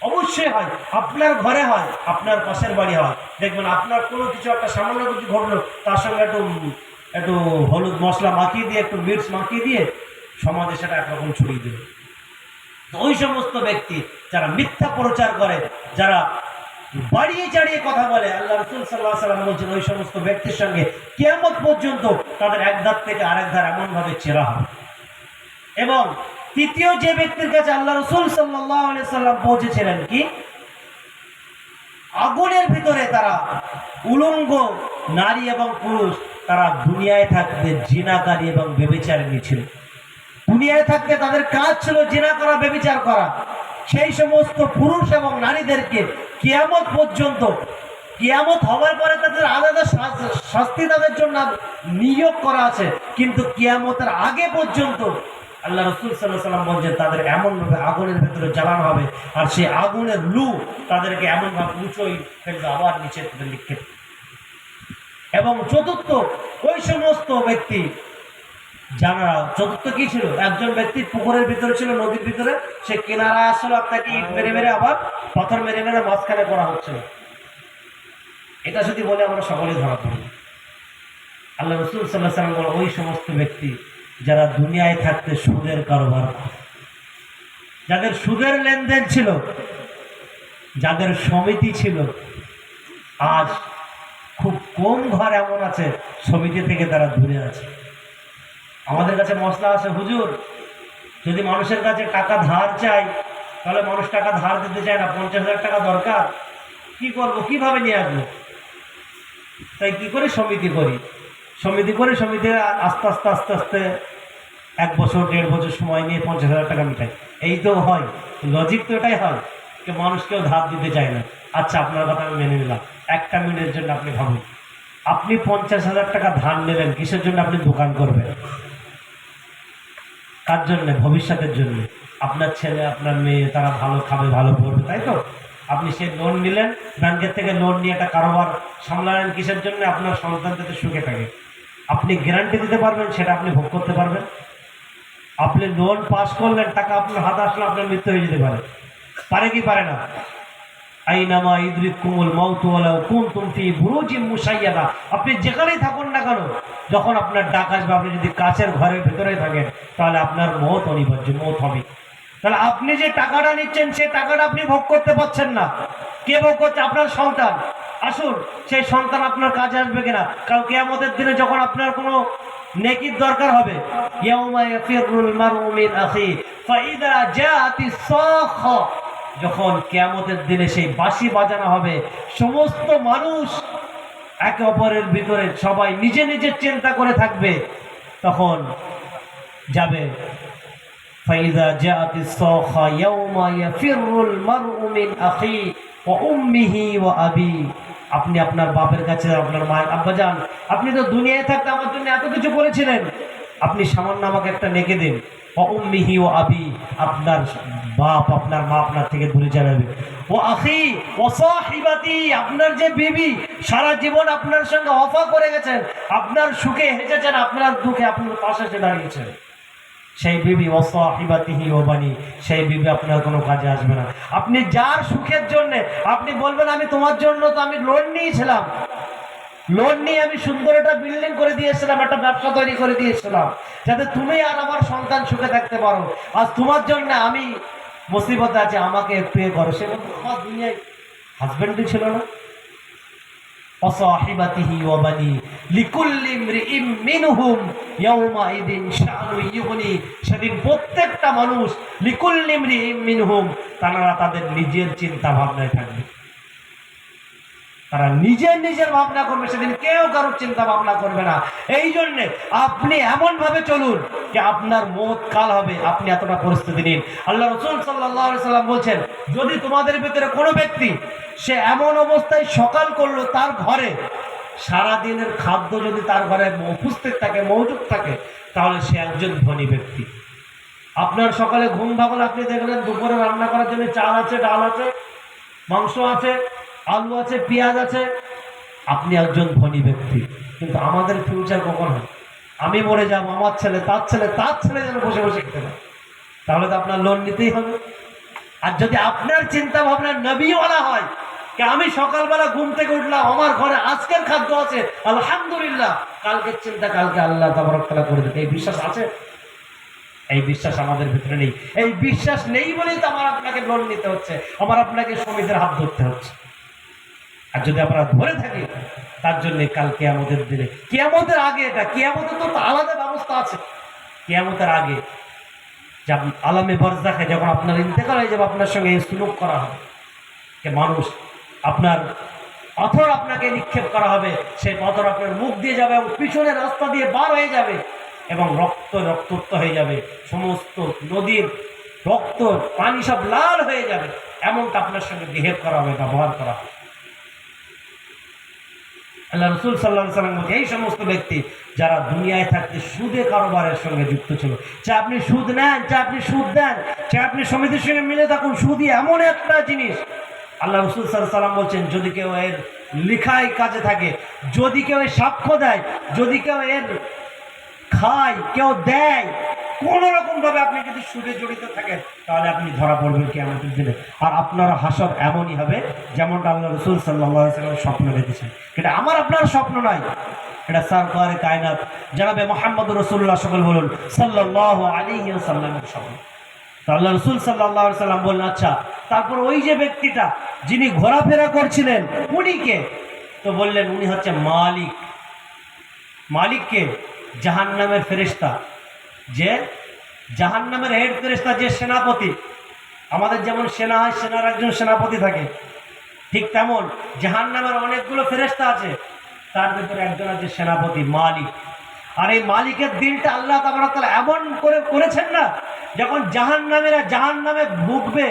অবশ্যই হয়। আপনার ঘরে হয়, আপনার পাশের বাড়ি হয়, দেখবেন আপনার কোনো কিছু একটা সামান্য কিছু ঘটলো, তার সঙ্গে একটু একটু হলুদ মশলা মাখিয়ে দিয়ে, একটু মির্চ মাখিয়ে দিয়ে সমাজে সেটা একরকম ছড়িয়ে দেবে। তো ওই সমস্ত ব্যক্তি যারা মিথ্যা প্রচার করে, যারা বাড়িয়ে চাড়িয়ে কথা বলে, আল্লাহ রাসূল সাল্লাল্লাহু আলাইহি ওয়াসাল্লাম বলছেন ওই সমস্ত ব্যক্তির সঙ্গে কিয়ামত পর্যন্ত তাদের এক ধার থেকে আরেক ধার এমন ভাবে চেরা হবে। এবং তৃতীয় যে ব্যক্তির কাছে আল্লাহ রাসূল সাল্লাল্লাহু আলাইহি ওয়াসাল্লাম পৌঁছেছিলেন, কি আগুনের ভিতরে তারা উলঙ্গ নারী এবং পুরুষ, তারা দুনিয়ায় থাকতে জিনাকারী এবং ব্যভিচারিণী ছিল। দুনিয়ায় থাকতে তাদের কাজ ছিল জিনা করা, ব্যভিচার করা। সেই সমস্ত পুরুষ এবং নারীদেরকে কিয়ামত পর্যন্ত, কিয়ামত হওয়ার পরে তাদের আলাদা শাস্তি তাদের জন্য নিয়োগ করা আছে, কিন্তু কিয়ামতের আগে পর্যন্ত আল্লাহ রাসূল সাল্লাল্লাহু আলাইহি ওয়াসাল্লাম বলছেন তাদের এমনভাবে আগুনের ভেতরে জ্বালানো হবে, আর সেই আগুনের লু তাদেরকে এমনভাবে উঁচুই ফেলবে, আবার নিচে নিক্ষেপ। এবং চতুর্থ, ওই সমস্ত ব্যক্তি যারা, চতুর্থ কি ছিল, একজন ব্যক্তি পুকুরের ভিতরে ছিল, নদীর ভিতরে, সে কিনারায় আসলে আপনাকে ইট মেরে মেরে আবার পাথর মেরে মেরে মাঝখানে করা হচ্ছে। এটা যদি বলে আমরা সকলেই ধরা পড়ি। আল্লাহ রাসূল সাল্লাল্লাহু আলাইহি ওয়াসাল্লাম বলেন ওই সমস্ত ব্যক্তি যারা দুনিয়ায় থাকতে সুদের কারবার করে, যাদের সুদের লেনদেন ছিল, যাদের সমিতি ছিল, আজ খুব কম ঘর এমন আছে সমিতি থেকে তারা দূরে আছে। আমাদের কাছে মশলা আছে, হুজুর যদি মানুষের কাছে টাকা ধার চাই, তাহলে মানুষ টাকা ধার দিতে চায় না, 50,000 টাকা দরকার, কি করব, কিভাবে নিয়ে আসবো? তাই কি করে সমিতি করি, সমিতি করে সমিতি আস্তে আস্তে আস্তে আস্তে 1 বছর 1.5 বছর সময় নিয়ে 50,000 টাকা মিটাই। এই তো হয়, লজিক তো এটাই হয় যে মানুষ কেউ ধার দিতে চায় না। আচ্ছা, আপনার কথা আমি মেনে নিলাম। 1 মিনিটের জন্য আপনি ভাবুন, আপনি 50,000 টাকা ধার নিলেন, কিসের জন্য আপনি দোকান করবেন? কার জন্য? ভবিষ্যতের জন্য। আপনার ছেলে আপনার মেয়ে তারা ভালো খাবে, ভালো পড়বে, তাই তো? আপনি সেই লোন নিলেন, ব্যাংকের থেকে লোন নিয়ে একটা কারোবার সামলালেন, কিসের জন্য? আপনার সন্তান যাতে সুখে থাকে। আপনি গ্যারান্টি দিতে পারবেন সেটা আপনি ভোগ করতে পারবেন? আপনি লোন পাস করলেন, টাকা আপনার হাতে আসলে আপনার মৃত্যু হয়ে যেতে পারে, পারে কি পারে না? আইনামা ইদরিকুমুল মাউতু ওয়ালাউ কুনতুম ফি বুরুজিম মুশাইয়াদা, আপনি যেখানেই থাকুন না কেন, যখন আপনার ডাক আসবে, আপনি যদি কাচের ঘরের ভিতরে থাকেন, তাহলে আপনার মওত অনিবার্য, মওত হবে। তাহলে আপনি যে টাকাটা নিচ্ছেন, সেই টাকাটা আপনি ভোগ করতে পারছেন না। কে ভোগ করছে? আপনার সন্তান। আসুন, সেই সন্তান আপনার কাজে আসবে কিনা? কারণ কিয়ামতের দিনে যখন আপনার কোনো নেকির দরকার হবে, ইয়াউমা ইয়াফিরুল মারউ মিন আখি ফাইদা জাআতিস সাখা, যখন কিয়ামতের দিনে সেই বাঁশি বাজানো হবে, সমস্ত মানুষ একে অপরের ভিতরে সবাই নিজে নিজের চিন্তা করে থাকবে, তখন যাবে ফাইদা জাআতিস সাখা ইয়াউমা ইয়াফিরুল মারউ মিন আখি ওয়া উম্মিহি ওয়া আবি। আপনি আপনার বাপের কাছে, আপনার মায়ের, আব্বাজান আপনি তো দুনিয়ায় থাকতে আমার জন্য এত কিছু করেছিলেন, আপনি সামান্য আমাকে একটা নেকে দিন। ওয়া উম্মিহি ওয়া আবি, আপনার বাপ আপনার মা আপনার থেকে দূরে যাবে। ও আখি ও সাহিবাতি, আপনার যে বিবি সারা জীবন আপনার সঙ্গে ওয়াফা করে গেছেন, আপনার সুখে হেসেছেন, আপনার দুঃখে আপনার পাশে এসে দাঁড়িয়েছেন, সেই বিবি ও সাহিবাতিহি ও বানি, সেই বিবি আপনার কোনো কাজে আসবে না। আপনি যার সুখের জন্য আপনি বলবেন আমি তোমার জন্য তো আমি লোন নিয়েছিলাম, লোন নিয়ে আমি সুন্দর একটা বিল্ডিং করে দিয়েছিলাম, একটা ব্যবসা তৈরি করে দিয়েছিলাম, যাতে তুমি আর আমার সন্তান সুখে থাকতে পারো, আজ তোমার জন্য আমি মুসিবতে আছে, আমাকে একটু এ করো। সে বলতো আমার দুনিয়ায় হাজবেন্ডই ছিল না। অসাহিবাতিহি ওয়া বানি লিকুল্লি ইমরিইম মিনহুম ইয়াউমাইদিন শানু ইউগনি, সেদিন প্রত্যেকটা মানুষ লিকুল্লি ইমরিইম মিনহুম, তারা তাদের নিজের চিন্তা ভাবনায় থাকবে, তারা নিজের নিজের ভাবনা করবে, সেদিন কেউ কারোর চিন্তা ভাবনা করবে না। এই জন্যে আপনি এমন ভাবে চলুন যে আপনার মওত কাল হবে, আপনি এতটা পরিস্থিতি নিন। আল্লাহ রাসূল সাল্লাল্লাহু আলাইহি সাল্লাম বলছেন, যদি তোমাদের ভিতরে কোনো ব্যক্তি সে এমন অবস্থায় সকাল করলো, তার ঘরে সারা দিনের খাদ্য যদি তার ঘরে উপস্থিত থাকে, মজুদ থাকে, তাহলে সে একজন ধনী ব্যক্তি। আপনার সকালে ঘুম ভাগলে আপনি দেখলেন দুপুরে রান্না করার জন্য চাল আছে, ডাল আছে, মাংস আছে, আলু আছে, পেঁয়াজ আছে। আপনি একজন ধনী ব্যক্তি, কিন্তু আমাদের ফিউচার কখন হয়? আমি মরে যাবো, আমার ছেলে, তার ছেলে, তার ছেলে যেন বসে বসে খেতে পারে। তাহলে তো আপনার লোন নিতেই হবে। আর যদি আপনার চিন্তা ভাবনা নবীওয়ালা হয়, আমি সকালবেলা ঘুম থেকে উঠলাম, আমার ঘরে আজকের খাদ্য আছে, আলহামদুলিল্লাহ, কালকের চিন্তা কালকে আল্লাহ তাবারক তাআলা করে দেবে, এই বিশ্বাস আছে? এই বিশ্বাস আমাদের ভিতরে নেই। এই বিশ্বাস নেই বলেই তো আমার আপনাকে লোন নিতে হচ্ছে, আমার আপনাকে সমিতির হাত ধরতে হচ্ছে। আর যদি আমরা ধরে থাকি, তার জন্য কাল কিয়ামতের দিনে, কিয়ামতের আগে, এটা কিয়ামতের তো আলাদা ব্যবস্থা আছে। কিয়ামতের আগে আলামে বারজাখে যখন আপনার ইন্তেকাল হয়ে যাবে, আপনার সঙ্গে সুলুক করা হবে, যে মানুষ আপনার পাথর আপনাকে নিক্ষেপ করা হবে, সেই পাথর আপনার মুখ দিয়ে যাবে এবং পিছনের রাস্তা দিয়ে বার হয়ে যাবে এবং রক্তাক্ত হয়ে যাবে, সমস্ত নদীর রক্ত পানি সব লাল হয়ে যাবে, এমনটা আপনার সঙ্গে বিহেভ করা হবে, ব্যবহার করা হবে। আল্লাহ রাসূল সাল্লাল্লাহু আলাইহি ওয়াসাল্লাম এই সমস্ত ব্যক্তি যারা দুনিয়ায় থাকতে সুদে কারবারের সঙ্গে যুক্ত ছিল, চাই আপনি সুদ নেন, চাই আপনি সুদ দেন, চাই আপনি সমিতির সঙ্গে মিলে থাকুন, সুদই এমন একটা জিনিস, আল্লাহ রাসূল সাল্লাল্লাহু আলাইহি ওয়াসাল্লাম বলছেন, যদি কেউ এর লিখাই কাজে থাকে, যদি কেউ এর সাক্ষ্য দেয়, যদি কেউ এর খায়, কেউ দেয়, কোন রকম ভাবে আপনি যদি সুদে জড়িত থাকেন, তাহলে আপনি ধরা পড়বেন কিয়ামতের দিনে। আর আপনার হাসর এমনই হবে যেমনটা আল্লাহ রাসূল সাল্লাল্লাহু আলাইহি ওয়াসাল্লাম স্বপ্ন দেখেছেন। এটা আমার আপনার স্বপ্ন নয়, এটা সরকারে কায়নাত জনাবে মুহাম্মদুর রাসূলুল্লাহ সকল বলুন সাল্লাল্লাহু আলাইহি ওয়াসাল্লামের স্বপ্ন। তো আল্লাহ রাসূল সাল্লাল্লাহু আলাইহি ওয়াসাল্লাম বললেন, আচ্ছা তারপর ওই যে ব্যক্তিটা যিনি ঘোরাফেরা করছিলেন উনি কে? তো বললেন উনি হচ্ছে মালিক। মালিককে? জাহান্নামের ফেরেশতা, যে জাহান্নামের হেড ফেরেশতা, যে সেনাপতি। আমাদের যেমন সেনা হয়, সেনার একজন সেনাপতি থাকে, ঠিক তেমন জাহান্নামের অনেকগুলো ফেরেশতা আছে, তার ভিতরে একজন আছে সেনাপতি, মালিক। আর এই মালিকের দিলটা আল্লাহ তাবারক তাআলা এমন করে করেছেন না, যখন জাহান্নামীরা জাহান্নামে ভুগবে,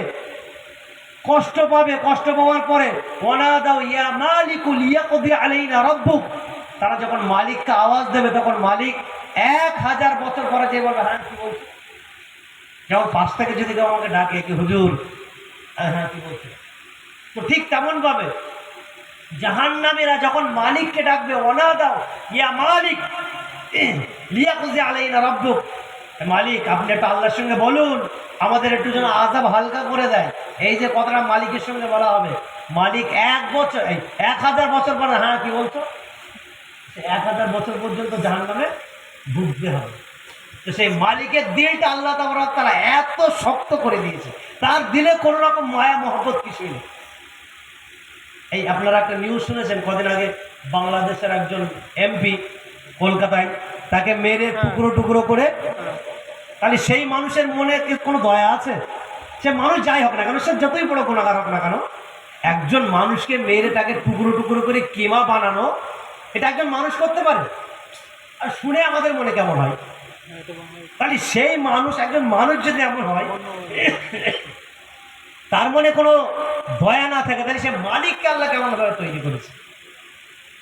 কষ্ট পাবে, কষ্ট পাওয়ার পরে ওয়ানাদাউ ইয়া মালিকু লিয়াকদি আলাইনা রাব্বুক, তারা যখন মালিককে আওয়াজ দেবে, তখন মালিক 1000 বছর পরে যে বলবে, হ্যাঁ কি বলছে, যেমন পাশ থেকে যদি কেউ আমাকে ডাকে কি হুজুর, হ্যাঁ কি বলছে, তো ঠিক তেমন ভাবে জাহান্নামীরা যখন মালিককে ডাকবে, ওয়ানাদাউ ইয়া মালিক লিয়াকদি আলাইনা রাব্বুক, মালিক আপনি একটা আল্লাহর সঙ্গে বলুন, আমাদের একটু যেন আযাব হালকা করে দেয়। এই যে কথাটা মালিকের সঙ্গে বলা হবে, মালিক 1000 বছর পরে, হ্যাঁ কি বলছো, 1000 বছর পর্যন্ত জাহান্নামে ভুগতে হবে। তো সেই মালিকের দিলটা আল্লাহ তাবারক তাআলা এত শক্ত করে দিয়েছে, তার দিলে কোনো রকম মায়া মহব্বত কিছুই নেই। এই আপনারা একটা নিউজ শুনেছেন কদিন আগে, বাংলাদেশের একজন এমপি কলকাতায়, তাকে মেরে টুকরো টুকরো করে, তাহলে সেই মানুষের মনে কোনো দয়া আছে? সে মানুষ যাই হোক না কেন, সে যতই বড় গুনাহগার হোক না কেন, একজন মানুষকে মেরে তাকে টুকরো টুকরো করে কিমা বানানো, এটা একজন মানুষ করতে পারে? আর শুনে আমাদের মনে কেমন হয়? তাহলে সেই মানুষ, একজন মানুষ যদি এমন হয়, তার মনে কোনো দয়া না থাকে, তাহলে সে মালিককে আল্লাহ কেমন ভাবে তৈরি করেছে?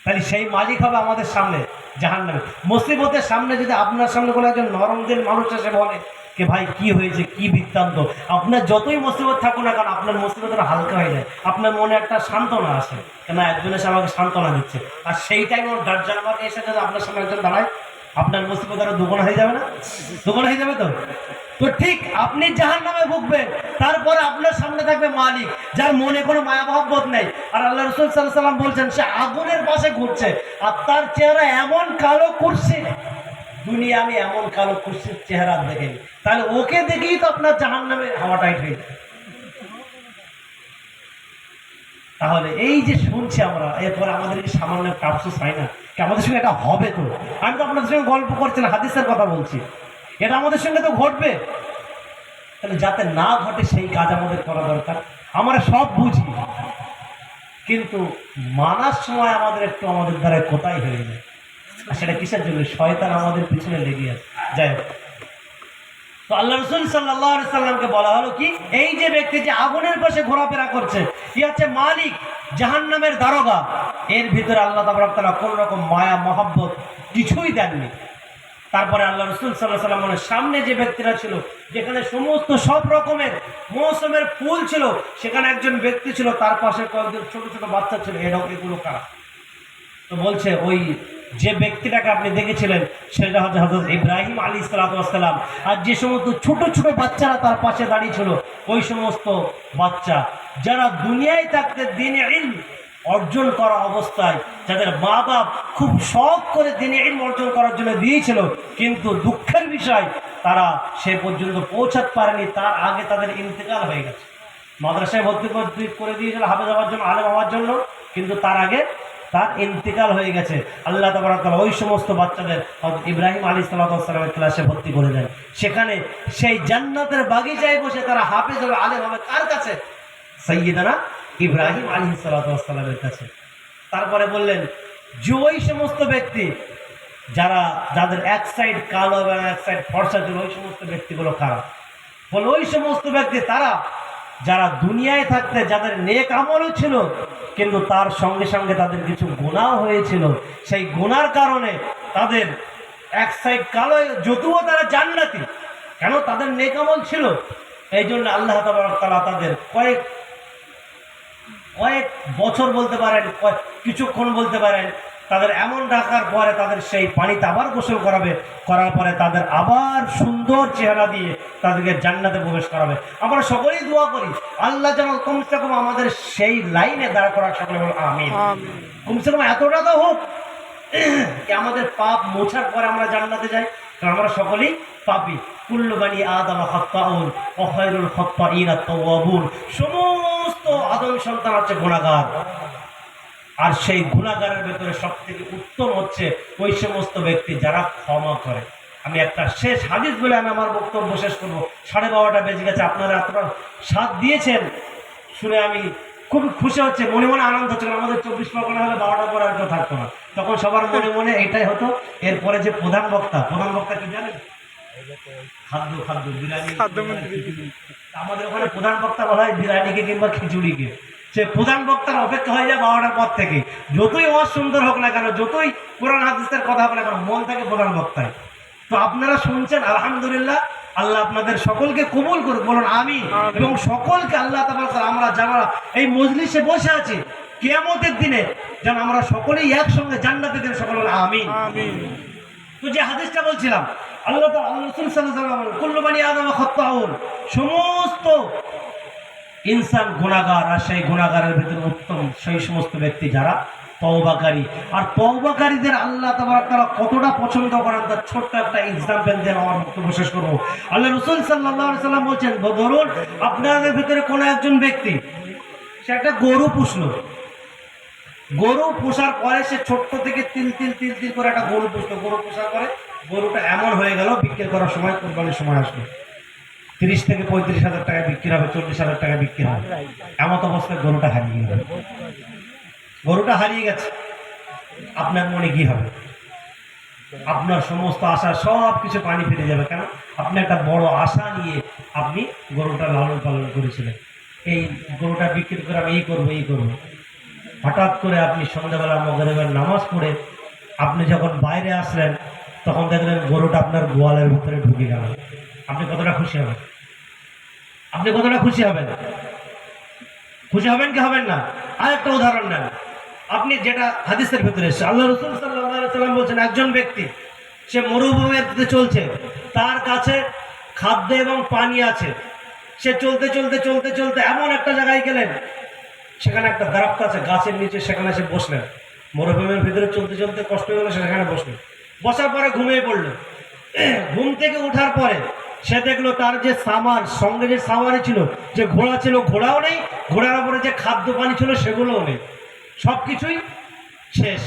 তাহলে সেই মালিক হবে আমাদের সামনে জাহান্নামে। মুসিবতের সামনে যদি আপনার সামনে কোনো একজন নরম দিল মানুষ এসে বলে যে ভাই কি হয়েছে, কি বৃত্তান্ত, আপনার যতই মুসিবত থাকুক না কেন, আপনার মুসিবতটা হালকা হয়ে যায়, আপনার মনে একটা সান্ত্বনা আসে, কেন একজন এসে আমাকে সান্ত্বনা দিচ্ছে। আর সেই টাইম ওর দার্জান আমাকে এসে যদি আপনার সামনে একজন দাঁড়ায়, আপনার মুসিবত আরো দুগুণ হয়ে যাবে না? দুগুণ হয়ে যাবে তো। তো ঠিক আপনি জাহান্নামে ভুগবেন, তারপরে আপনার সামনে থাকবে মালিক, যার মনে কোনো মায়া মহব্বত নেই। আর আল্লাহ রাসূল সাল্লাল্লাহু আলাইহি ওয়াসাল্লাম বলছেন, সে আগুনের পাশে ঘুরছে, আর তার চেহারা এমন কালো কুরসি, দুনিয়া আমি এমন কালো কুরসির চেহারা দেখেনি। তাহলে ওকে দেখেই তো আপনার জাহান্নামে হাওয়া টাইট হয়ে যায়। তাহলে এই যে শুনছি আমরা, এরপরে আমাদের কি সামান্য একটা আফসোস হয় না? আমাদের সঙ্গে এটা হবে তো? আমি তো আপনাদের সঙ্গে গল্প করছি না, হাদিসের কথা বলছি, এটা আমাদের সঙ্গে তো ঘটবে। তাহলে যাতে না ঘটে সেই কাজ আমাদের করা দরকার। আমরা সব বুঝি, কিন্তু মানার সময় আমাদের একটু আমাদের দ্বারা কোথায় হয়ে যায়। আর সেটা কিসের জন্য? শয়তান আমাদের পিছনে লেগে আছে। যাই হোক, তো আল্লাহ রাসূল সাল্লাল্লাহু আলাইহি সাল্লামকে বলা হলো কি, এই যে ব্যক্তি যে আগুনের পাশে ঘোরাফেরা করছে, ই হচ্ছে মালিক, জাহান্নামের দারোগা। এর ভিতরে আল্লাহ তাবারক তাআলা কোন রকম মায়া মহব্বত কিছুই দেননি। তারপরে আল্লাহ রাসূল সাল্লাল্লাহু আলাইহি ওয়াসাল্লামের সামনে যে ব্যক্তিরা ছিল, যেখানে সমস্ত সব রকমের মৌসুমের ফুল ছিল, সেখানে একজন ব্যক্তি ছিল, তার পাশে কয়েকজন ছোট ছোট বাচ্চা ছিল। এগুলো কারা? তো বলছে ওই যে ব্যক্তিটাকে আপনি দেখেছিলেন সেটা হচ্ছে হযরত ইব্রাহিম আলাইহিস সালাতু ওয়াস সালাম। আর যে সমস্ত ছোট ছোট বাচ্চারা তার পাশে দাঁড়িয়ে ছিল, ওই সমস্ত বাচ্চা যারা দুনিয়ায় থাকতে দ্বীনে ইলম অর্জন করা অবস্থায় যাদের মা বাপ খুব শখ করে দ্বীনে ইলম অর্জন করার জন্য দিয়েছিল, কিন্তু দুঃখের বিষয় তারা সে পর্যন্ত পৌঁছাতে পারেনি, তার আগে তাদের ইন্তেকাল হয়ে গেছে। মাদ্রাসায় ভর্তি করে দিয়েছিল হাফেজ হওয়ার জন্য, আলেম হওয়ার জন্য, কিন্তু তার আগে তার ইন্তেকাল হয়ে গেছে। আল্লাহ তাবারক ওয়া তাআলা ওই সমস্ত বাচ্চাদের ইব্রাহিম আলাইহিস সালামের ক্লাসে ভর্তি করে দেন। সেখানে সেই জান্নাতের বাগিচায় বসে তারা হাফেজ হবে, আলেম হবে। কার কাছে? সাইয়্যিদানা ইব্রাহিম আলাইহিস সালামের কাছে। তারপরে বললেন যে ওই সমস্ত ব্যক্তি যাদের এক সাইড কালো এবং এক সাইড ফর্সা ছিল, ওই সমস্ত ব্যক্তিগুলো কারা? বলে ওই সমস্ত ব্যক্তি তারা যারা দুনিয়ায় থাকতে যাদের নেক আমলও ছিল, কিন্তু তার সঙ্গে সঙ্গে তাদের কিছু গুনাহ হয়েছিল। সেই গুনার কারণে তাদের এক সাইড কালো, যদিও তারা জান্নাতি, কেন? তাদের নেক আমল ছিল। এই জন্য আল্লাহ তাবারক ওয়া তাআলা তাদের কয়েক বছর বলতে পারেন, কিছুক্ষণ বলতে পারেন, তাদের এমন ডাকার পরে তাদের সেই পানিতে আবার গোসল করার পরে তাদের আবার সুন্দর চেহারা দিয়ে তাদেরকে জান্নাতে প্রবেশ করাবে। আমরা সকলেই দোয়া করি আল্লাহ যেন কমসে কম আমাদের সেই লাইনে দাঁড় করার, সকলে বল আমিন। কমসে কম এতটা তো হোক আমাদের পাপ মোছার পরে আমরা জান্নাতে যাই, কারণ আমরা সকলেই পাপী। কুল্লু বানি আদম খাত্তাউন ওয়া খায়রুল খাত্তাইনা আত-তাওয়াবুন। সমস্ত আদম সন্তান হচ্ছে গুনাহগার, আর সেই গুনাহগারের ভেতরে সবথেকে উত্তম হচ্ছে ওই সমস্ত ব্যক্তি যারা ক্ষমা করে। আমি একটা শেষ হাদিস বলে আমি আমার বক্তব্য শেষ করবো। 12:30 বেজে গেছে, আপনারা এতটা সাথ দিয়েছেন শুনে আমি খুব খুশি হচ্ছে, মনে মনে আনন্দ হচ্ছে। আমাদের 24 পরগনা হলে 12টার পর আর কেউ থাকতো না, তখন সবার মনে মনে এটাই হতো। এরপরে যে প্রধান বক্তা কি জানেন? খাদ্য বিরিয়ানি। আমাদের ওখানে প্রধান বক্তা বলা হয় বিরিয়ানিকে কিংবা খিচুড়িকে। সে প্রধান বক্তার অপেক্ষা হয়ে যায় 12টার পর থেকে। যতই ওয়াজ সুন্দর হোক না কেন, যতই কোরআন হাদিসের কথা হোক না কেন, মন থাকে প্রধান বক্তায়। তো আপনারা শুনছেন, আলহামদুলিল্লাহ, আল্লাহ আপনাদের সকলকে কবুল করুক, বলুন আমিন। এবং সকলকে আল্লাহ তাবারক আমরা যারা এই মজলিসে বসে আছি, কিয়ামতের দিনে যেন আমরা সকলেই একসঙ্গে জান্নাতে দেন, সকল আমিন। তো যে হাদিসটা বলছিলাম, আল্লাহ রাসূল সাল্লাল্লাহু আলাইহি ওয়াসাল্লাম কুল্লু বানি আদম খাত্তাউন, সমস্ত ইনসান গুনাহগার, আর সেই গুনাহগারের ভিতরে উত্তম সেই সমস্ত ব্যক্তি যারা তওবাকারী। আর তওবাকারীদের আল্লাহ তাবারক তাআলা কতটা পছন্দ করেন তার ছোট্ট একটা এক্সাম্পল দিয়ে আমার বক্তব্য শেষ করবো। আল্লাহ রাসূল সাল্লাল্লাহু আলাইহি ওয়াসাল্লাম বলছেন, ধরুন আপনাদের ভিতরে কোনো একজন ব্যক্তি সে একটা গরু পুষলো। গরু পোষার পরে সে ছোট্ট থেকে তিল করে একটা গরু পুষলো। গরু পোষার পরে গরুটা এমন হয়ে গেল, বিক্রি করার সময়, কোরবানির সময় আসলো, 30 থেকে 35,000 টাকা বিক্রি হবে, 40,000 টাকা বিক্রি হবে। এমন অবস্থায় গরুটা হারিয়ে গেছে। আপনার মনে কি হবে? আপনার সমস্ত আশা সব কিছু পানি ফিরে যাবে। কেন? আপনি একটা বড় আশা নিয়ে আপনি গরুটা লালন পালন করেছিলেন, এই গরুটা বিক্রি করে আমি এই করবো। হঠাৎ করে আপনি সন্ধ্যাবেলা মাগরিবের নামাজ পড়ে আপনি যখন বাইরে আসলেন, তখন দেখলেন গরুটা আপনার গোয়ালের ভিতরে ঢুকে গেল। আপনি কতটা খুশি হবেন? খুশি হবেন কি হবেন না? আর একটা উদাহরণ নেন, আপনি যেটা হাদিসের ভিতরে এসেছে, আল্লাহ রাসূল সাল্লাল্লাহু আলাইহি ওয়াসাল্লাম বলছেন, একজন ব্যক্তি সে মরুভূমিতে চলছে, তার কাছে খাদ্য এবং পানি আছে, সে চলতে এমন একটা জায়গায় গেলেন, সেখানে একটা দারাপ্ত আছে গাছের নিচে, সেখানে সে বসলেন। মরুভূমির ভিতরে চলতে কষ্ট হয়ে গেল, সেখানে বসলেন। বসার পরে ঘুমিয়ে পড়লেন। ঘুম থেকে ওঠার পরে সে দেখলো তার যে সামার সঙ্গে যে সামারি ছিল, যে ঘোড়া ছিল, ঘোড়াও নেই, ঘোড়ার উপরে যে খাদ্য পানি ছিল সেগুলোও নেই, সবকিছুই শেষ।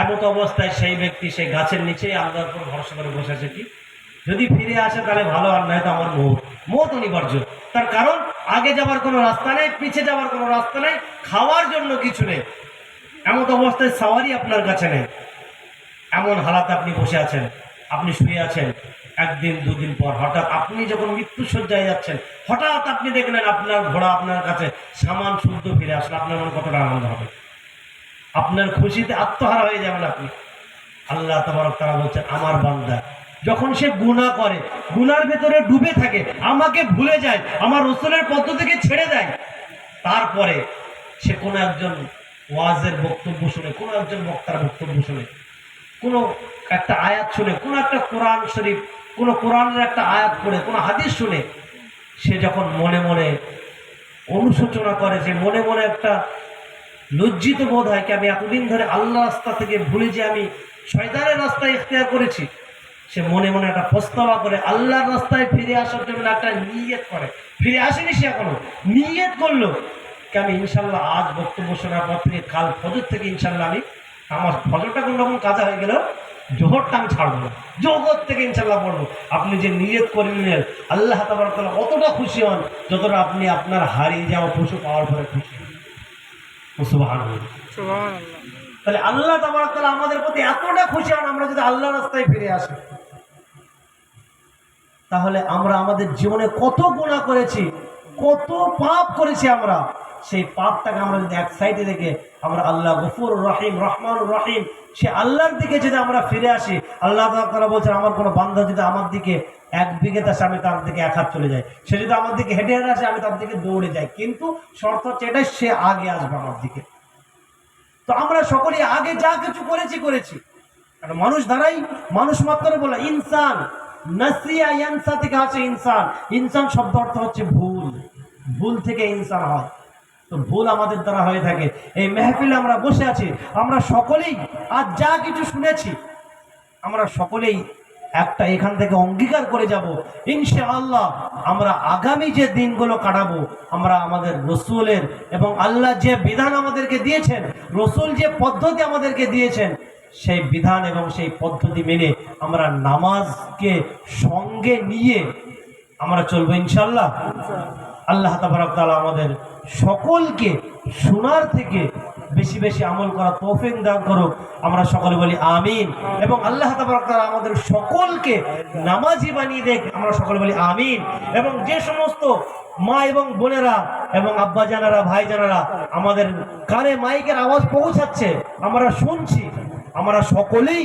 এমত অবস্থায় সেই ব্যক্তি সেই গাছের নিচেই আল্লাহর উপর ভরসা করে বসে আছে, কি যদি ফিরে আসে তাহলে ভালো, আর নয় তো আমার মৌত অনিবার্য। তার কারণ আগে যাওয়ার কোনো রাস্তা নেই, পিছে যাওয়ার কোনো রাস্তা নেই, খাওয়ার জন্য কিছু নেই। এমত অবস্থায় সাওয়ারি আপনার কাছে নেই। এমন হালাতে আপনি বসে আছেন, আপনি শুয়ে আছেন। একদিন দুদিন পর হঠাৎ আপনি যখন মৃত্যুশয্যায় যাচ্ছেন, হঠাৎ আপনি দেখলেন আপনার ঘোড়া আপনার কাছে সামান শুদ্ধ ফিরে আসলো। আপনার মনে কতটা আনন্দ হবে! আপনার খুশিতে আত্মহারা হয়ে যাবেন আপনি। আল্লাহ তাবারক তাআলা বলছেন আমার বান্দা যখন সে গুনাহ করে, গুনার ভেতরে ডুবে থাকে, আমাকে ভুলে যায়, আমার রাসূলের পথ থেকে ছেড়ে দেয়, তারপরে সে কোনো একজন ওয়াজের বক্তব্য শুনে, কোনো একজন বক্তার বক্তব্য শুনে, কোনো একটা আয়াত শুনে, কোনো একটা কোরআন শরীফ, কোনো কোরআনের একটা আয়াত পড়ে, কোনো হাদিস শুনে, সে যখন মনে মনে অনুশোচনা করে, যে মনে মনে একটা লজ্জিত বোধ হয় কি আমি এতদিন ধরে আল্লাহ রাস্তা থেকে ভুলে যে আমি শয়তানের রাস্তায় ইখতিয়ার করেছি, সে মনে মনে একটা প্রস্তাবা করে আল্লাহর রাস্তায় ফিরে আসার জন্য একটা নিয়ত করে। ফিরে আসেনি সে এখনো, নিয়ত করলো কি আমি ইনশাল্লাহ আজ বক্তব্য শোনার পর থেকে কাল ফজর থেকে ইনশাল্লাহ আমি আমার ফজরটা কোনো রকম কাজা হয়ে গেল, জোহরটা আমি ছাড়বো না, জগৎ থেকে ইনশাল্লাহ পড়বো। আপনি যে নিয়ত করে নিলেন, আল্লাহ তাবারক তাআলা অতটা খুশি হন যতটা আপনি আপনার হারিয়ে যাওয়া পশু পাওয়ার পরে খুশি হন। সুবহানাল্লাহ। তাহলে আল্লাহ তাবারক তাআলা আমাদের প্রতি এতটা খুশি হন আমরা যদি আল্লাহর রাস্তায় ফিরে আসি। তাহলে আমরা আমাদের জীবনে কত গুনাহ করেছি, কত পাপ করেছি, আমরা সেই পাপটাকে আমরা যদি এক সাইডে রেখে আমরা আল্লাহ গফুর রহিম রহমানুর রহিম সে আল্লাহর দিকে যদি আমরা ফিরে আসি, আল্লাহ তাআলা বলছেন আমার কোনো বান্দা যদি আমার দিকে 1 বিঘত আসে আমি তার দিকে 1 হাত চলে যাই, সে যদি আমার দিকে হেঁটে হেঁটে আসে আমি তার দিকে দৌড়ে যাই, কিন্তু শর্ত হচ্ছে এটাই সে আগে আসবে আমার দিকে। তো আমরা সকলেই আগে যা কিছু করেছি, কারণ মানুষ দ্বারাই, মানুষ মাত্র বলে ইনসান, নাসিয়া ইয়ানসা থেকে আছে ইনসান। ইনসান শব্দ অর্থ হচ্ছে ভুল, ভুল থেকে ইনসান হয়। তো ভুল আমাদের দ্বারা হয়ে থাকে। এই মেহফিলে আমরা বসে আছি, আমরা সকলেই আজ যা কিছু শুনেছি আমরা সকলেই একটা এখান থেকে অঙ্গীকার করে যাব ইনশাআল্লাহ আমরা আগামী যে দিনগুলো কাটাবো আমরা আমাদের রসুলের এবং আল্লাহ যে বিধান আমাদেরকে দিয়েছেন, রসুল যে পদ্ধতি আমাদেরকে দিয়েছেন, সেই বিধান এবং সেই পদ্ধতি মেনে আমরা নামাজকে সঙ্গে নিয়ে আমরা চলবো ইনশাআল্লাহ। আল্লাহ তাবারক তাআলা আমাদের সকলকে শোনার থেকে বেশি বেশি আমল করা তৌফিক দান করুক। আমরা সকলে বলি আমিন। এবং আল্লাহ তাবারক তাআলা আমাদের সকলকে নামাজি বানিয়ে দেখ, আমরা সকলে বলি আমিন। এবং যে সমস্ত মা এবং বোনেরা এবং আব্বা জানারা, ভাই জানারা আমাদের কানে মাইকের আওয়াজ পৌঁছাচ্ছে, আমরা শুনছি, আমরা সকলেই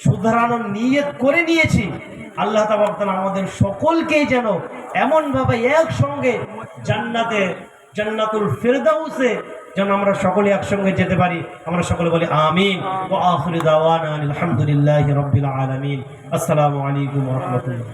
শুধরানোর নিয়ত করে নিয়েছি। আল্লাহ তাবারক তাআলা আমাদের সকলকেই যেন এমনভাবে একসঙ্গে জান্নাতে, জান্নাতুল ফিরদাউসে যেন আমরা সকলে একসঙ্গে যেতে পারি। আমরা সকলে বলি আমিন। ওয়া আখিরু দাওয়ানা আলহামদুলিল্লাহি রাব্বিল আলামিন। আসসালামু আলাইকুম ওয়া রাহমাতুল্লাহ।